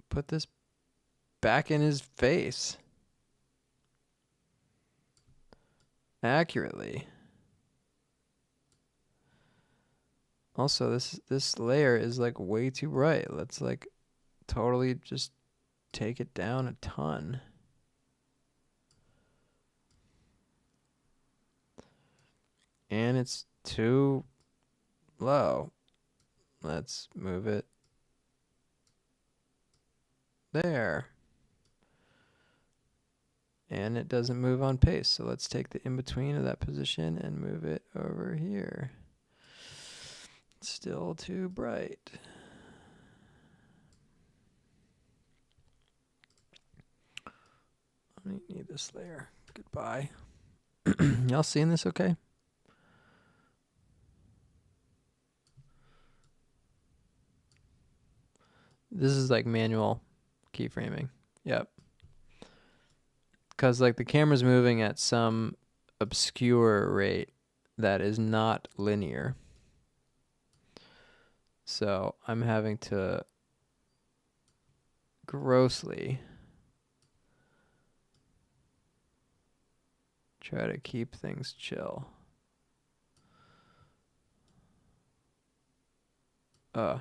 put this back in his face accurately. Also, this layer is like way too bright. Let's like totally just take it down a ton. And it's too low. Let's move it there. And it doesn't move on pace. So let's take the in-between of that position and move it over here. Still too bright. I don't need this layer. Goodbye. Y'all seeing this okay? This is like manual keyframing. Yep. Because like the camera's moving at some obscure rate that is not linear. So I'm having to grossly try to keep things chill. This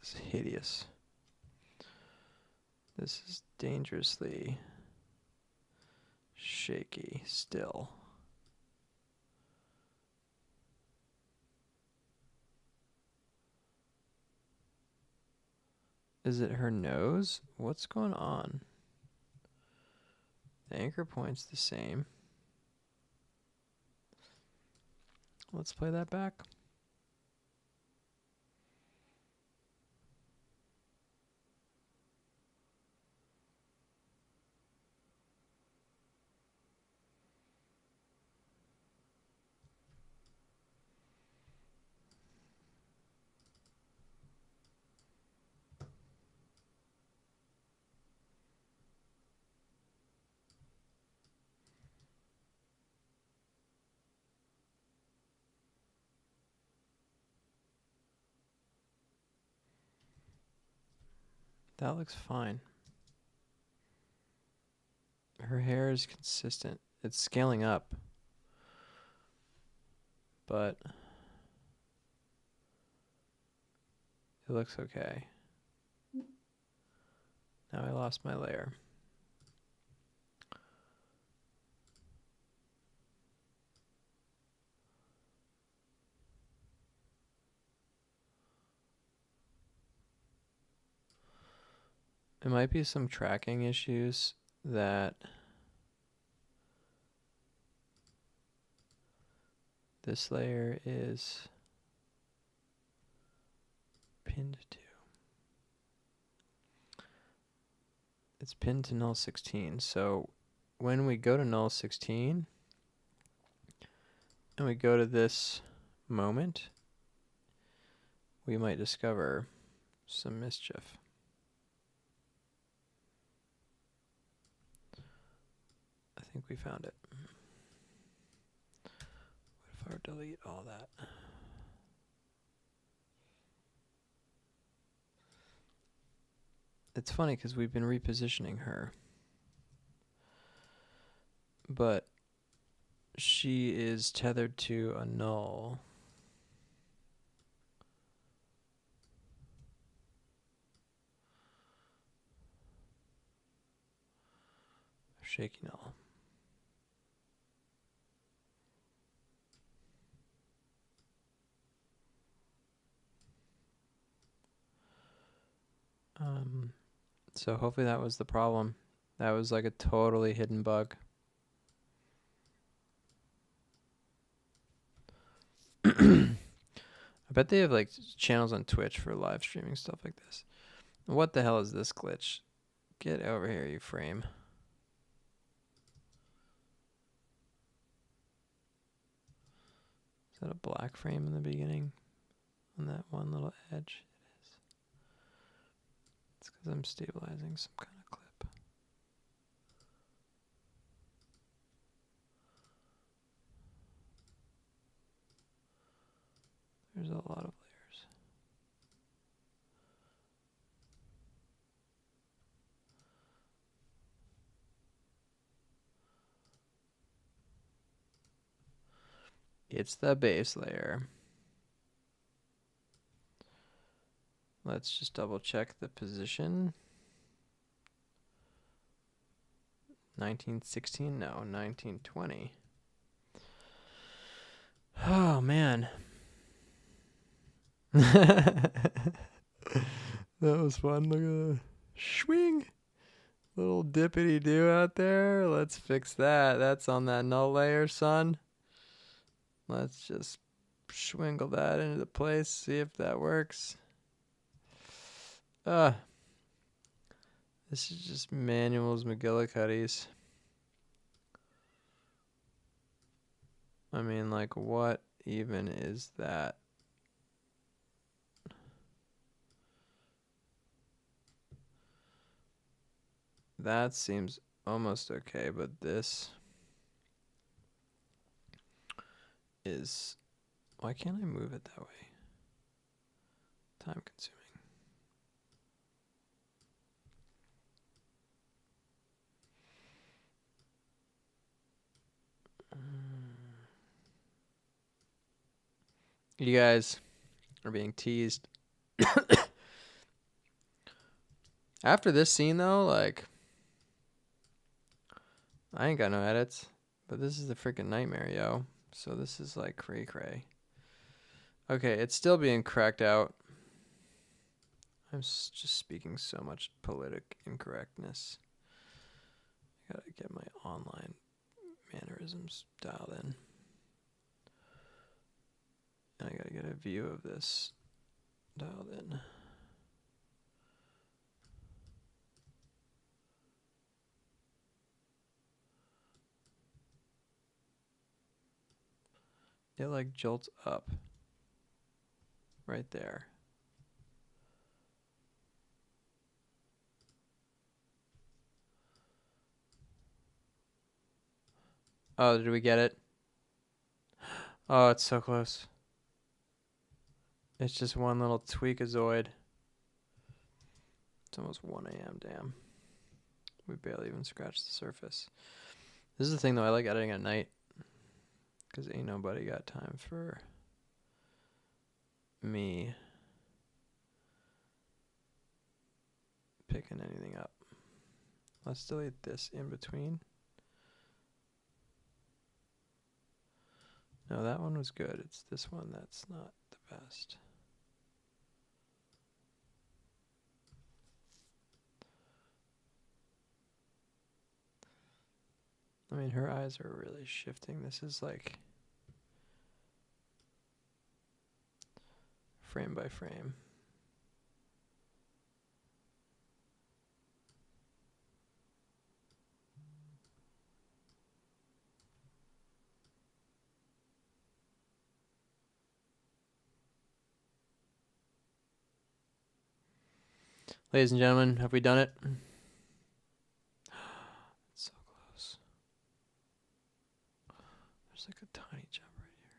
is hideous. This is dangerously shaky still. Is it her nose? What's going on? The anchor point's the same. Let's play that back. That looks fine. Her hair is consistent. It's scaling up. But it looks okay. Now I lost my layer. It might be some tracking issues that this layer is pinned to. It's pinned to null 16. So when we go to null 16 and we go to this moment, we might discover some mischief. I think we found it. What if I delete all that? It's funny because we've been repositioning her, but she is tethered to a null. Shaky null. So hopefully that was the problem. That was like a totally hidden bug. I bet they have like channels on Twitch for live streaming stuff like this. What the hell is this glitch? Get over here, you frame. Is that a black frame in the beginning? On that one little edge? It is. It's because I'm stabilizing some kind of clip. There's a lot of layers. It's the base layer. Let's just double check the position. 1916? No, 1920. Oh, man. That was fun. Look at the swing. Little dippity do out there. Let's fix that. That's on that null layer, son. Let's just swingle that into place. See if that works. This is just Manuel's McGillicuddy's. I mean, like, what even is that? That seems almost okay, but this is... Why can't I move it that way? Time consuming. You guys are being teased. After this scene, though, like... I ain't got no edits, but this is the freaking nightmare, yo. So this is like cray-cray. Okay, it's still being cracked out. I'm just speaking so much politic incorrectness. I gotta get my online mannerisms dialed in. And I gotta get a view of this dialed in. It like jolts up right there. Oh, did we get it? Oh, it's so close. It's just one little tweakazoid. It's almost 1 a.m. Damn. We barely even scratched the surface. This is the thing, though. I like editing at night. Because ain't nobody got time for me picking anything up. Let's delete this in between. No, that one was good. It's this one that's not the best. I mean, her eyes are really shifting. This is like frame by frame. Ladies and gentlemen, have we done it? It's so close. There's like a tiny jump right here.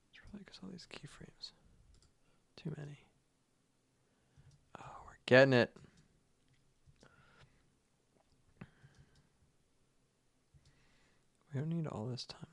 It's probably because all these keyframes. Too many. Oh, we're getting it. We don't need all this timeline.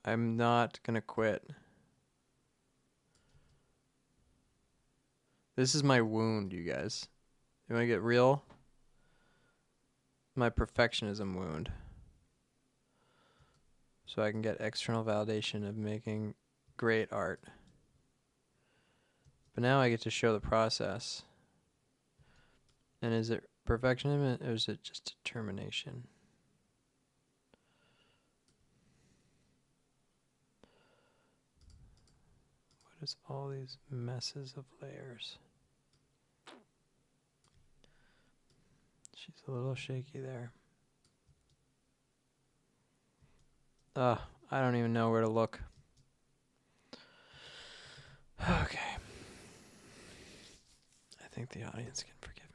I'm not gonna quit. This is my wound, you guys. You wanna get real? My perfectionism wound. So I can get external validation of making great art. But now I get to show the process. And is it perfectionism or is it just determination? What is all these messes of layers? She's a little shaky there. I don't even know where to look. Okay. I think the audience can forgive me.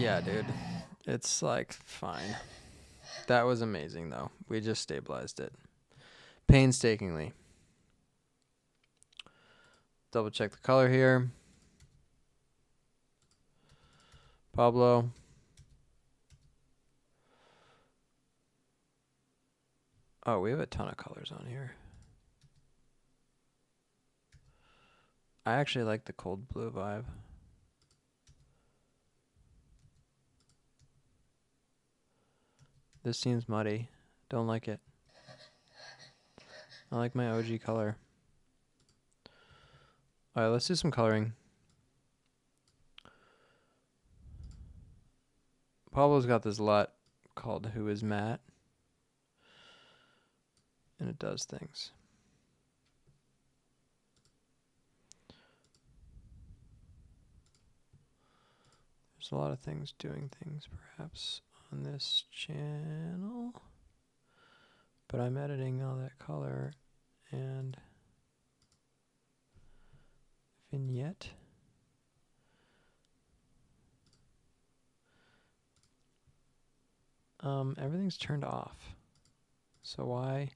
Yeah, dude. It's like fine. That was amazing though. We just stabilized it painstakingly. Double check the color here. Pablo. Oh, we have a ton of colors on here. I actually like the cold blue vibe. This seems muddy. Don't like it. I like my OG color. Alright, let's do some coloring. Pablo's got this LUT called Who Is Matt. And it does things. There's a lot of things doing things perhaps on this channel. But I'm editing all that color and vignette. Everything's turned off. So why?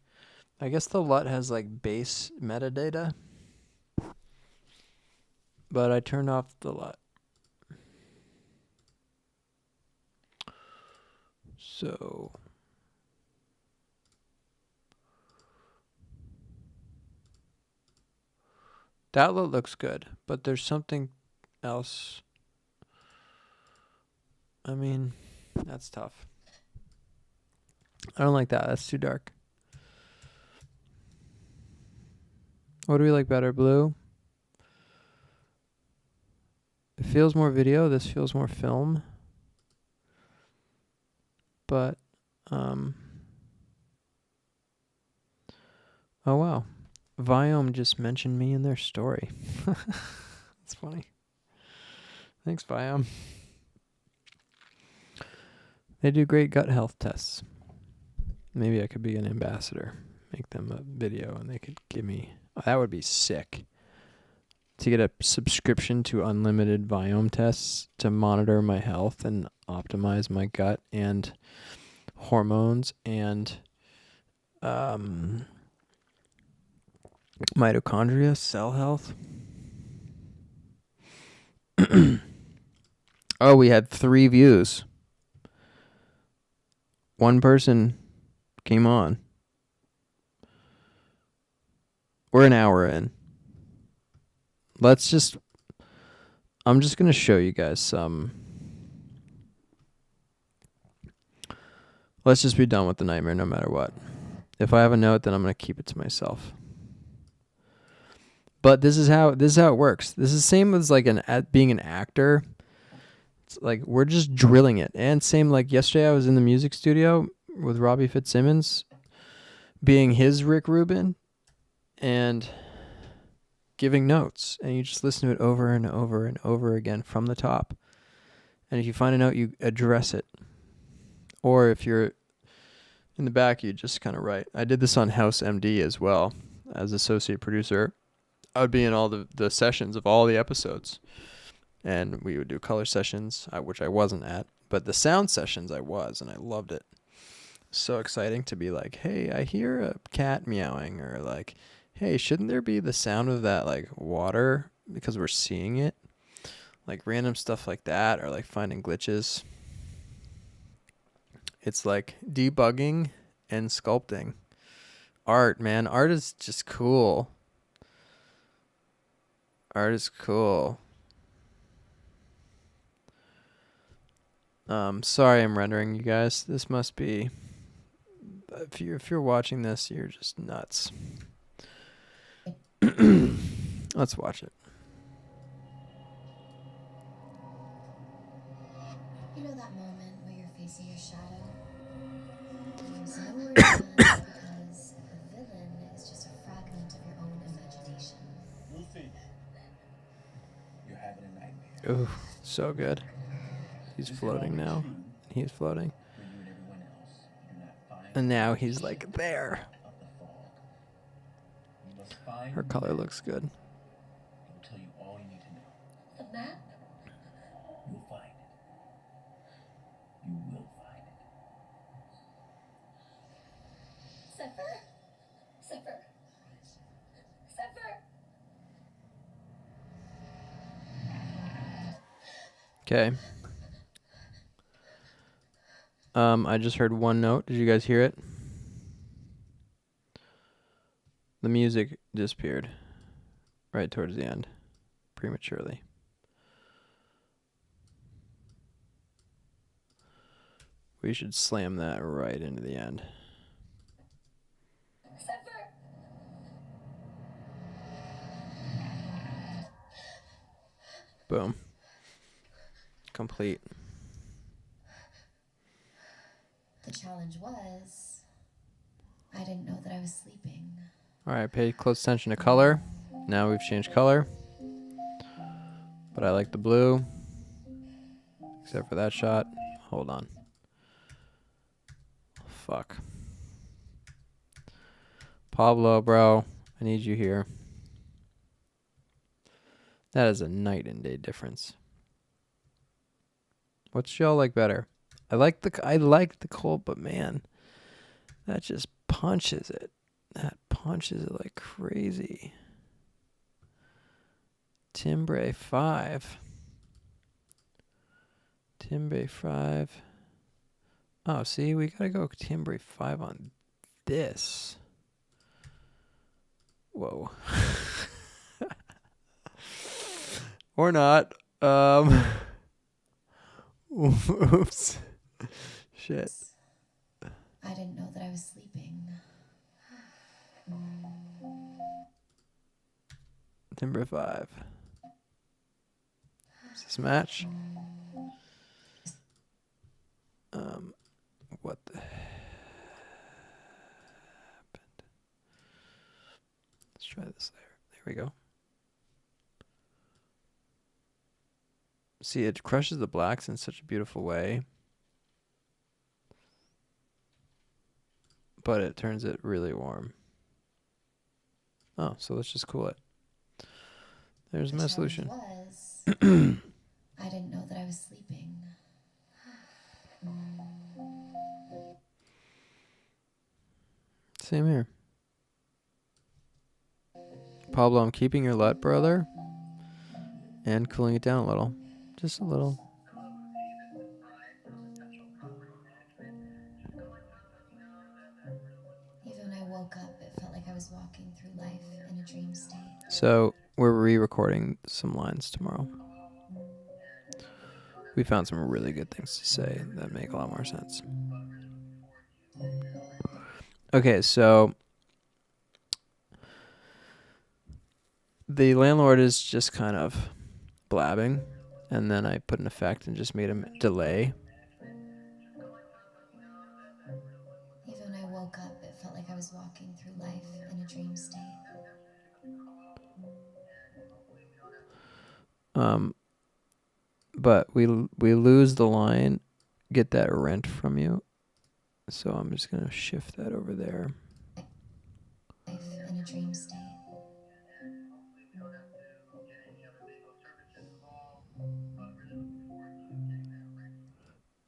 I guess the LUT has like base metadata. But I turned off the LUT. So that LUT looks good, but there's something else. I mean, that's tough. I don't like that. That's too dark. What do we like better? Blue? It feels more video. This feels more film. But, oh wow. Viome just mentioned me in their story. That's funny. Thanks, Viome. They do great gut health tests. Maybe I could be an ambassador. Make them a video and they could give me... Oh, that would be sick. To get a subscription to unlimited Viome tests to monitor my health and optimize my gut and hormones and mitochondria, cell health. Oh, we had 3 views. One person came on. We're an hour in. I'm just going to show you guys some. Let's just be done with the nightmare no matter what. If I have a note, then I'm going to keep it to myself. But this is how it works. This is the same as like being an actor. It's like we're just drilling it. And same like yesterday I was in the music studio with Robbie Fitzsimmons being his Rick Rubin and giving notes, and you just listen to it over and over and over again from the top. And if you find a note, you address it. Or if you're in the back, you just kind of write. I did this on House MD as well as associate producer. I would be in all the sessions of all the episodes, and we would do color sessions, which I wasn't at, but the sound sessions I was, and I loved it. So exciting to be like, hey, I hear a cat meowing, or like, hey, shouldn't there be the sound of that like water because we're seeing it? Like random stuff like that, or like finding glitches. It's like debugging and sculpting. Art, man. Art is just cool. Art is cool. Sorry I'm rendering you guys. This must be... If you're watching this, you're just nuts. Let's watch it. You know that moment where you're facing your shadow? There's nowhere to run because the villain is just a fragment of your own imagination. Lucy, you're having a nightmare. Ooh, so good. He's floating now. He's floating. For you and everyone else, you do not find And now he's like there. of the fog. You must find Her color looks good. It will tell you all you need to know. The map? You'll find it. Zephyr? Zephyr? Zephyr? Okay. I just heard one note. Did you guys hear it? The music disappeared right towards the end, prematurely. We should slam that right into the end. Zephyr? Boom. Complete. The challenge was, I didn't know that I was sleeping. All right, pay close attention to color. Now we've changed color. But I like the blue. Except for that shot. Hold on. Fuck. Pablo, bro. I need you here. That is a night and day difference. What's y'all like better? I like the Colt, but man, that just punches it. That punches it like crazy. Timbre 5. Timbre 5. Oh, see, we gotta go Timbre 5 on this. Whoa. Or not. Oops. Shit. I didn't know that I was sleeping. Timbre 5. Does this match? What the happened? Let's try this layer. There we go. See, it crushes the blacks in such a beautiful way. But it turns it really warm. Oh, so let's just cool it. There's my solution. Was, I didn't know that I was sleeping. Same here. Pablo, I'm keeping your LUT, brother. And cooling it down a little. Just a little. Even when I woke up, it felt like I was walking through life in a dream state. So we're re-recording some lines tomorrow. We found some really good things to say that make a lot more sense. Okay, so the landlord is just kind of blabbing, and then I put an effect and just made him delay. Even when I woke up, it felt like I was walking through life in a dream state. But we lose the line, get that rent from you. So I'm just gonna shift that over there. Life in a dream state.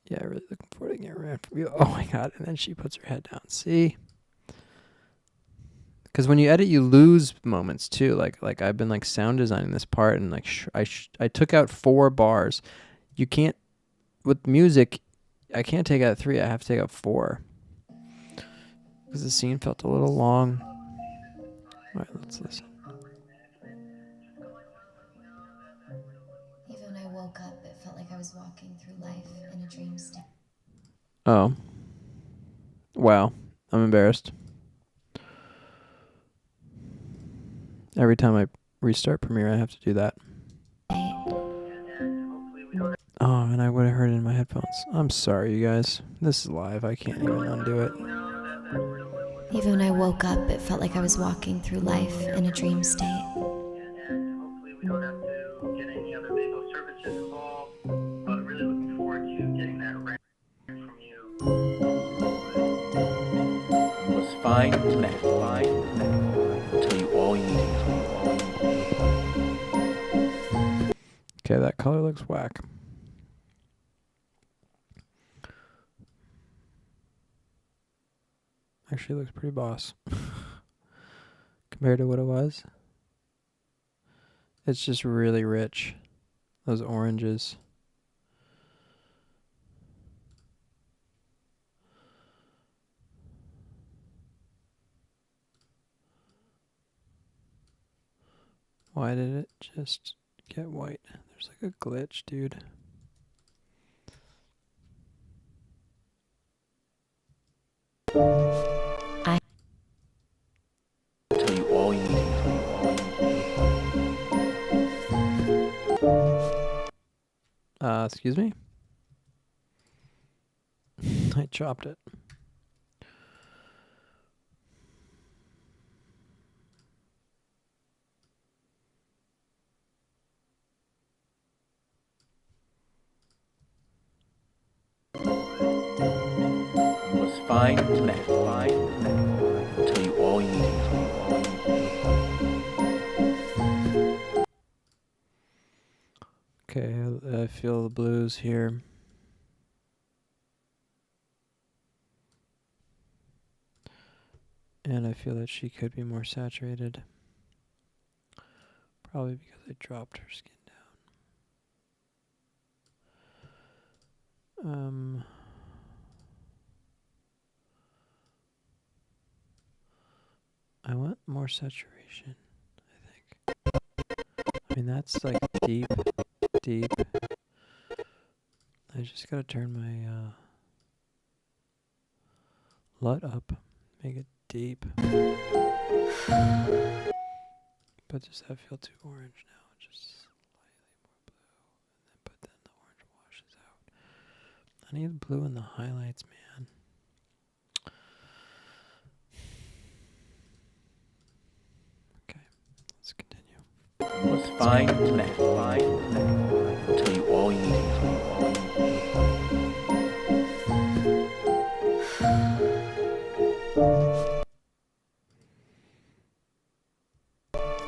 Yeah, really looking forward to getting rent from you. Oh my god! And then she puts her head down. See? Because when you edit, you lose moments too. Like I've been like sound designing this part, and like I took out 4 bars. You can't with music. I can't take out 3. I have to take out 4 because the scene felt a little long. All right, let's listen. Even when I woke up, it felt like I was walking through life in a dream state. Oh. Wow. I'm embarrassed. Every time I restart Premiere, I have to do that. Oh, and I would have heard it in my headphones. I'm sorry, you guys. This is live. I can't even undo it. Even when I woke up, it felt like I was walking through life in a dream state. Hopefully we don't have to get any other legal services involved, but really looking forward to getting that rent from you. Was fine to that, fine to that. I'll tell you all you need to know. Okay, that color looks whack. Actually looks pretty boss. Compared to what it was. It's just really rich. Those oranges. Why did it just get white? There's like a glitch, dude. Tell you all you need. Excuse me? I chopped it. Was fine tonight. Tell you all you need. Okay, I feel the blues here. And I feel that she could be more saturated. Probably because I dropped her skin down. I want more saturation, I think. I mean, that's like deep. I just gotta turn my LUT up, make it deep. But does that feel too orange now? Just slightly more blue, but then the orange washes out. I need blue in the highlights, man. Okay, let's continue. Was fine tonight. Tell you all you need.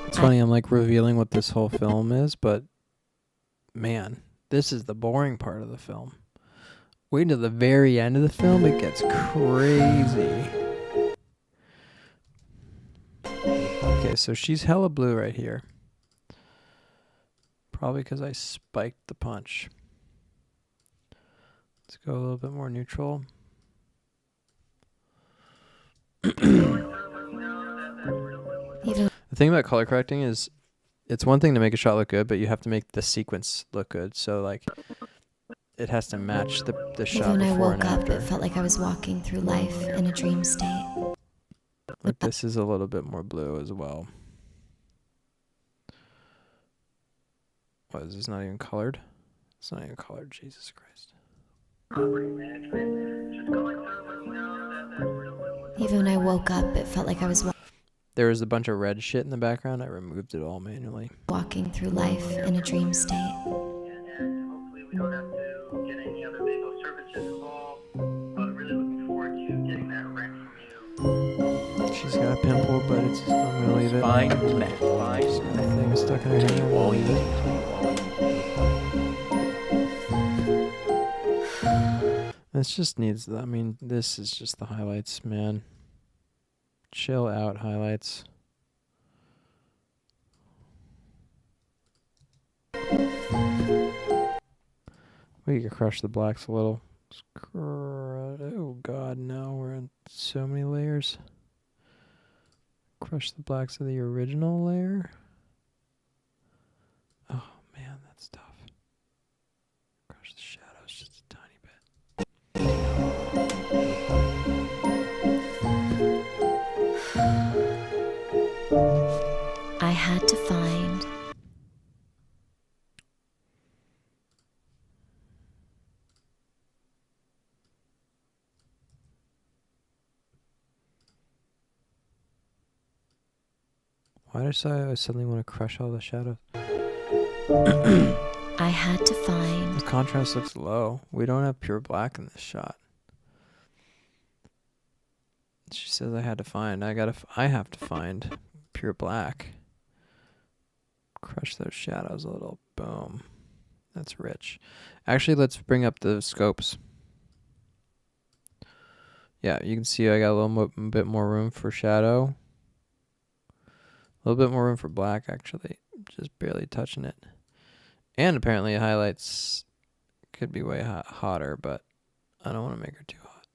It's funny, I'm like revealing what this whole film is, but man, this is the boring part of the film. Wait until the very end of the film, it gets crazy. Okay, so she's hella blue right here. Probably because I spiked the punch. Let's go a little bit more neutral. Even The thing about color correcting is it's one thing to make a shot look good, but you have to make the sequence look good. So like it has to match the shot when I before woke and up, after. it felt like I was walking through life in a dream state. Like this is a little bit more blue as well. What, is this not even colored? It's not even colored, Jesus Christ. Even when I woke up, it felt like I was There was a bunch of red shit in the background. I removed it all manually. walking through life in a dream state. And hopefully we don't have to get any other legal services involved. But really looking forward to getting that rent from you. She's got a pimple, but it's I'm gonna leave it. Fine tonight. She's got a thing stuck in her Tell hair. you I'm all gonna you leave need. it. This just needs, I mean, this is just the highlights, man. Chill out, highlights. We could crush the blacks a little. Oh god, no, we're in so many layers. Crush the blacks of the original layer. Oh man, that's tough. Crush the shadows just a tiny bit. I had to find Why did I suddenly want to crush all the shadows? I had to The find contrast looks low. We don't have pure black in this shot. She says I had to find. I have to find pure black. Crush those shadows a little. Boom. That's rich. Actually, let's bring up the scopes. Yeah, you can see I got a little bit more room for shadow. A little bit more room for black, actually. Just barely touching it. And apparently highlights could be way hotter, but I don't want to make her too hot.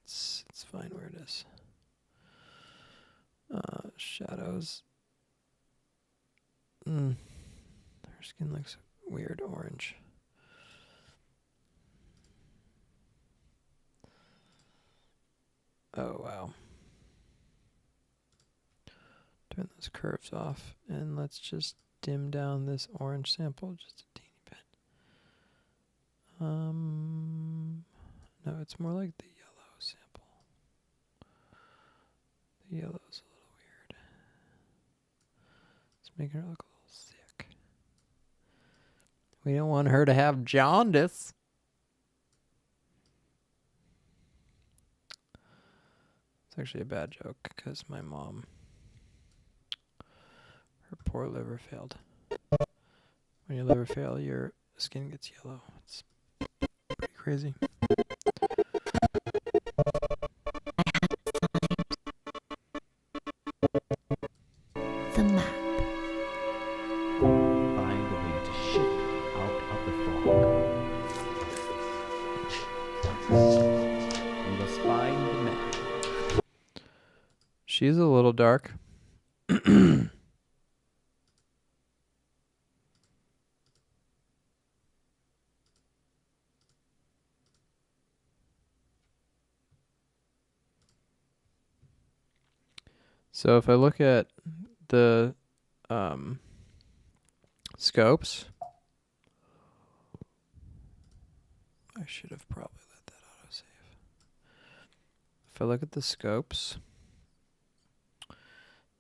It's fine where it is. Shadows. Her skin looks weird orange. Oh, wow. Turn those curves off, and let's just dim down this orange sample just a teeny bit. No, it's more like the yellow sample. The yellow's a little weird. It's making her look a little sick. We don't want her to have jaundice. It's actually a bad joke because my mom, her poor liver failed. When your liver fails, your skin gets yellow. It's pretty crazy. The map. Find a way to shift out of the fog. We must find the map. She's a little dark. So if I look at the scopes, I should have probably let that autosave. If I look at the scopes,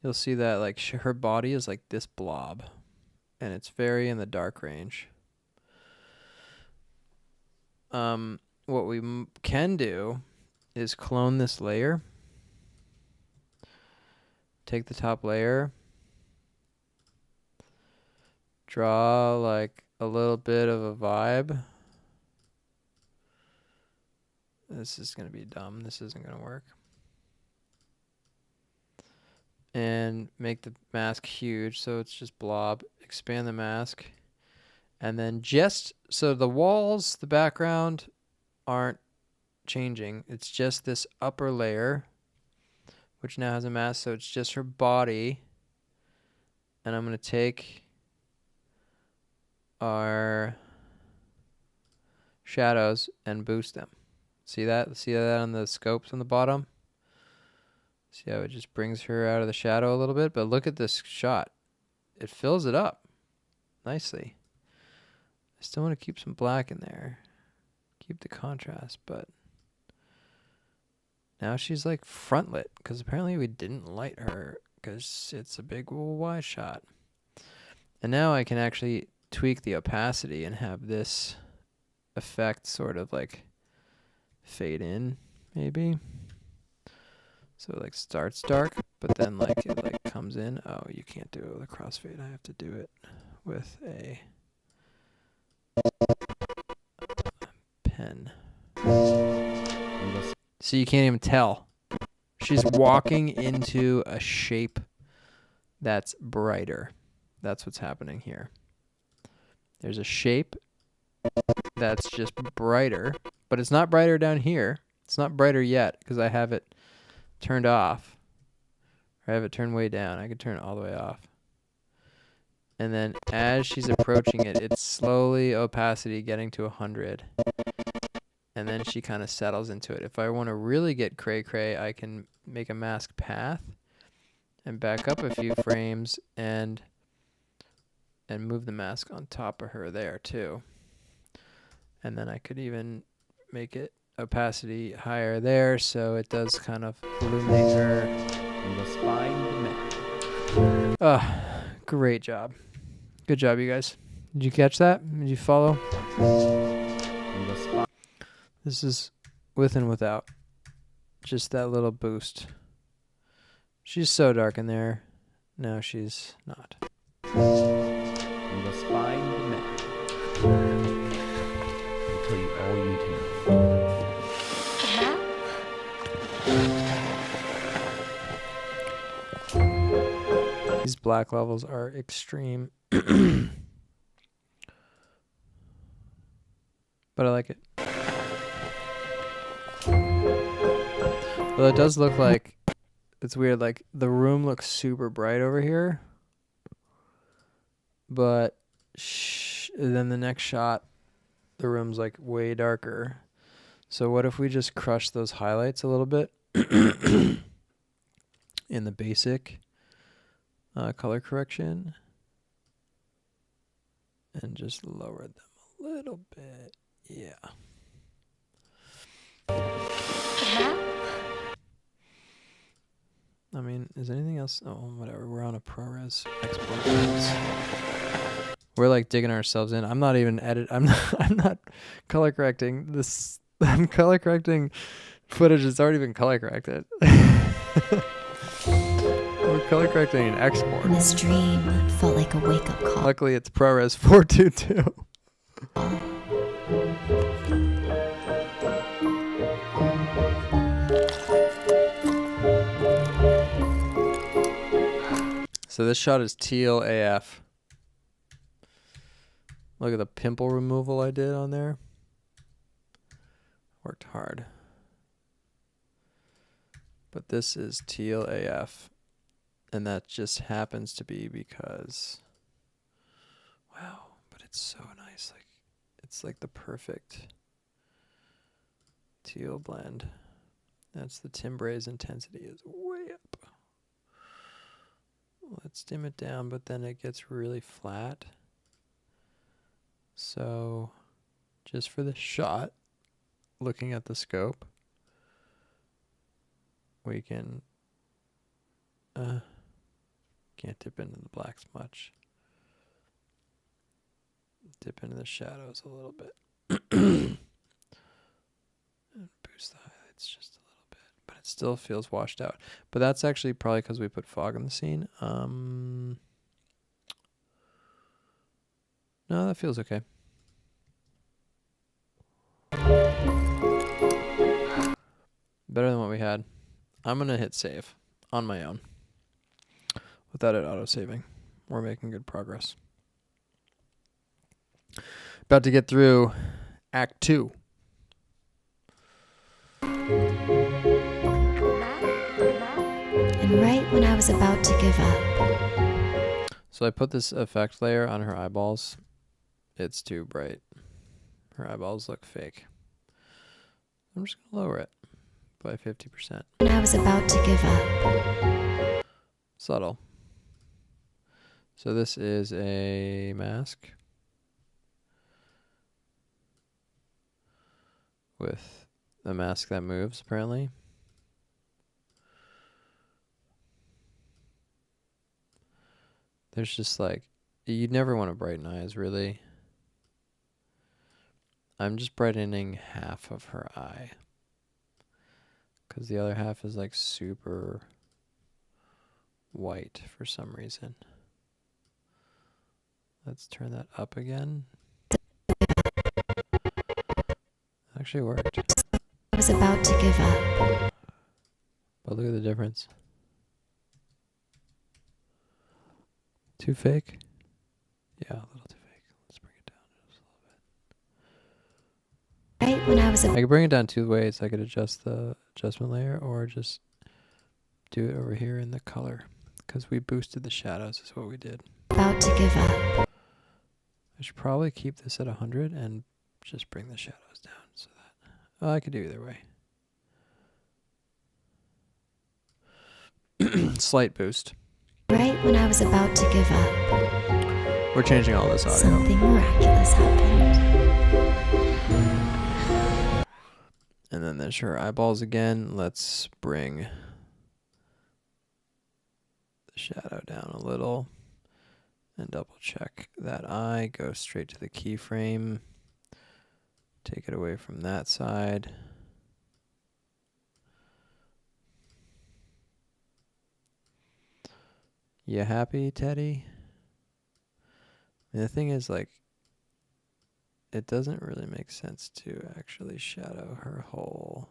you'll see that like her body is like this blob, and it's very in the dark range. What we can do is clone this layer. Take the top layer, draw like a little bit of a vibe. This is going to be dumb. This isn't going to work. And make the mask huge so it's just blob. Expand the mask. And then just so the walls, the background aren't changing. It's just this upper layer, which now has a mask, so it's just her body. And I'm going to take our shadows and boost them. See that? See that on the scopes on the bottom? See how it just brings her out of the shadow a little bit? But look at this shot. It fills it up nicely. I still want to keep some black in there. Keep the contrast, but now she's like front lit because apparently we didn't light her because it's a big wide shot. And now I can actually tweak the opacity and have this effect sort of like fade in maybe. So it like starts dark, but then like it like comes in. Oh, you can't do it with a crossfade. I have to do it with a pen. So you can't even tell. She's walking into a shape that's brighter. That's what's happening here. There's a shape that's just brighter, but it's not brighter down here. It's not brighter yet because I have it turned off. Or I have it turned way down. I could turn it all the way off. And then as she's approaching it, it's slowly opacity getting to 100. And then she kind of settles into it. If I want to really get cray-cray, I can make a mask path and back up a few frames and move the mask on top of her there too. And then I could even make it opacity higher there so it does kind of illuminate her. Great job. Good job, you guys. Did you catch that? Did you follow? This is with and without. Just that little boost. She's so dark in there. No, she's not. We must find the map. I'll tell you all you need to know. The map? These black levels are extreme. But I like it. Well, it does look like, it's weird, like the room looks super bright over here, but then the next shot, the room's like way darker. So what if we just crush those highlights a little bit in the basic color correction and just lower them a little bit. Yeah. I mean, is anything else? Oh, whatever. We're on a ProRes export. We're like digging ourselves in. I'm not even I'm not color correcting this. I'm color correcting footage that's already been color corrected. We're color correcting an export. And this dream felt like a wake-up call. Luckily, it's ProRes 422. So this shot is teal AF. Look at the pimple removal I did on there. Worked hard. But this is teal AF. And that just happens to be because, wow, but it's so nice. Like, it's like the perfect teal blend. That's the Timbrae's intensity is way up. Let's dim it down, but then it gets really flat. So just for the shot, looking at the scope, we can can't dip into the blacks much. Dip into the shadows a little bit. And boost the highlights just a little bit. But it still feels washed out. But that's actually probably because we put fog in the scene. No, that feels okay. Better than what we had. I'm going to hit save on my own without it auto-saving. We're making good progress. About to get through Act 2. And right when I was about to give up. So I put this effect layer on her eyeballs. It's too bright. Her eyeballs look fake. I'm just going to lower it by 50%. When I was about to give up. Subtle. So this is a mask with a mask that moves, apparently. There's just like, you'd never want to brighten eyes, really. I'm just brightening half of her eye, because the other half is like super white for some reason. Let's turn that up again. Actually worked. I was about to give up. But look at the difference. Too fake? Yeah, a little too fake. Let's bring it down just a little bit. Right when I was I could bring it down two ways. I could adjust the adjustment layer or just do it over here in the color, because we boosted the shadows is what we did. about to give up. I should probably keep this at 100 and just bring the shadows down so that I could do either way. Slight boost. Right when I was about to give up. We're changing all this audio. Something miraculous happened. And then there's her eyeballs again. Let's bring the shadow down a little and double check that eye. Go straight to the keyframe. Take it away from that side. You happy, Teddy? And the thing is, like, it doesn't really make sense to actually shadow her whole,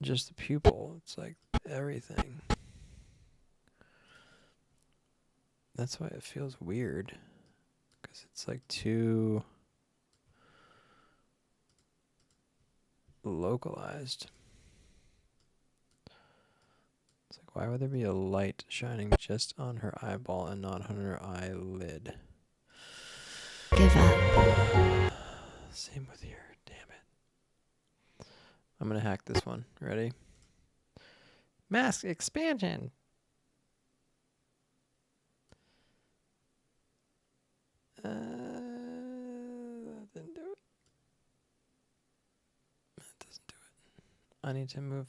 just the pupil. It's like everything. That's why it feels weird. Because it's like too localized. It's like, why would there be a light shining just on her eyeball and not on her eyelid? Give up. Same with here. Damn it. I'm going to hack this one. Ready? Mask expansion. That didn't do it. That doesn't do it. I need to move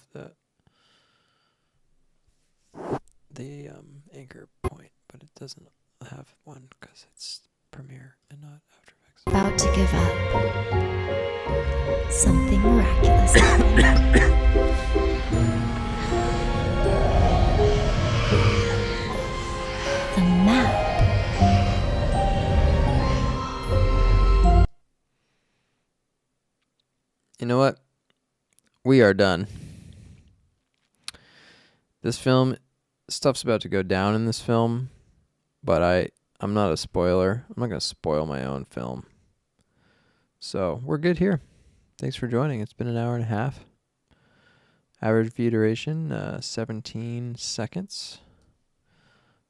the anchor point, but it doesn't have one because it's Premiere and not After Effects. About to give up. Something miraculous happened. The map. You know what? We are done. This film, stuff's about to go down in this film, but I'm not a spoiler. I'm not going to spoil my own film. So we're good here. Thanks for joining. It's been an hour and a half. Average view duration, 17 seconds.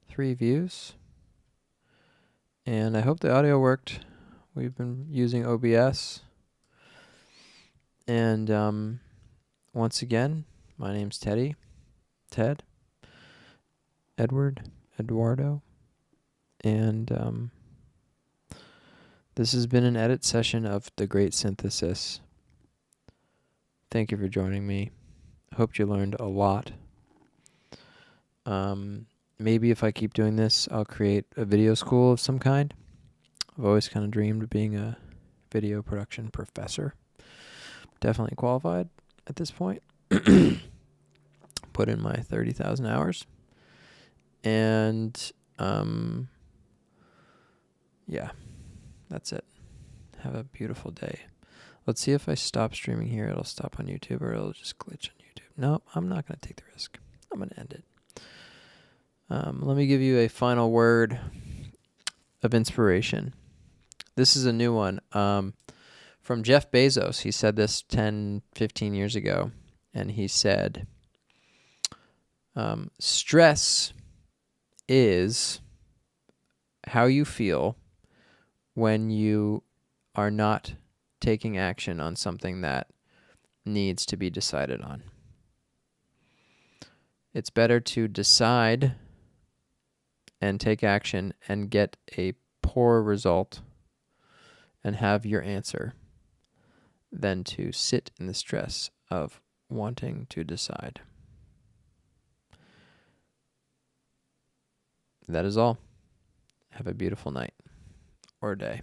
3 views. And I hope the audio worked. We've been using OBS. And once again, my name's Ted, Eduardo, and this has been an edit session of The Great Synthesis. Thank you for joining me. I hope you learned a lot. Maybe if I keep doing this, I'll create a video school of some kind. I've always kind of dreamed of being a video production professor. Definitely qualified at this point. Put in my 30,000 hours. And, yeah, that's it. Have a beautiful day. Let's see if I stop streaming here, it'll stop on YouTube or it'll just glitch on YouTube. No, I'm not going to take the risk. I'm going to end it. Let me give you a final word of inspiration. This is a new one. From Jeff Bezos. He said this 10, 15 years ago, and he said, stress is how you feel when you are not taking action on something that needs to be decided on. It's better to decide and take action and get a poor result and have your answer than to sit in the stress of wanting to decide. That is all. Have a beautiful night or day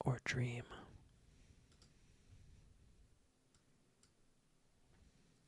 or dream.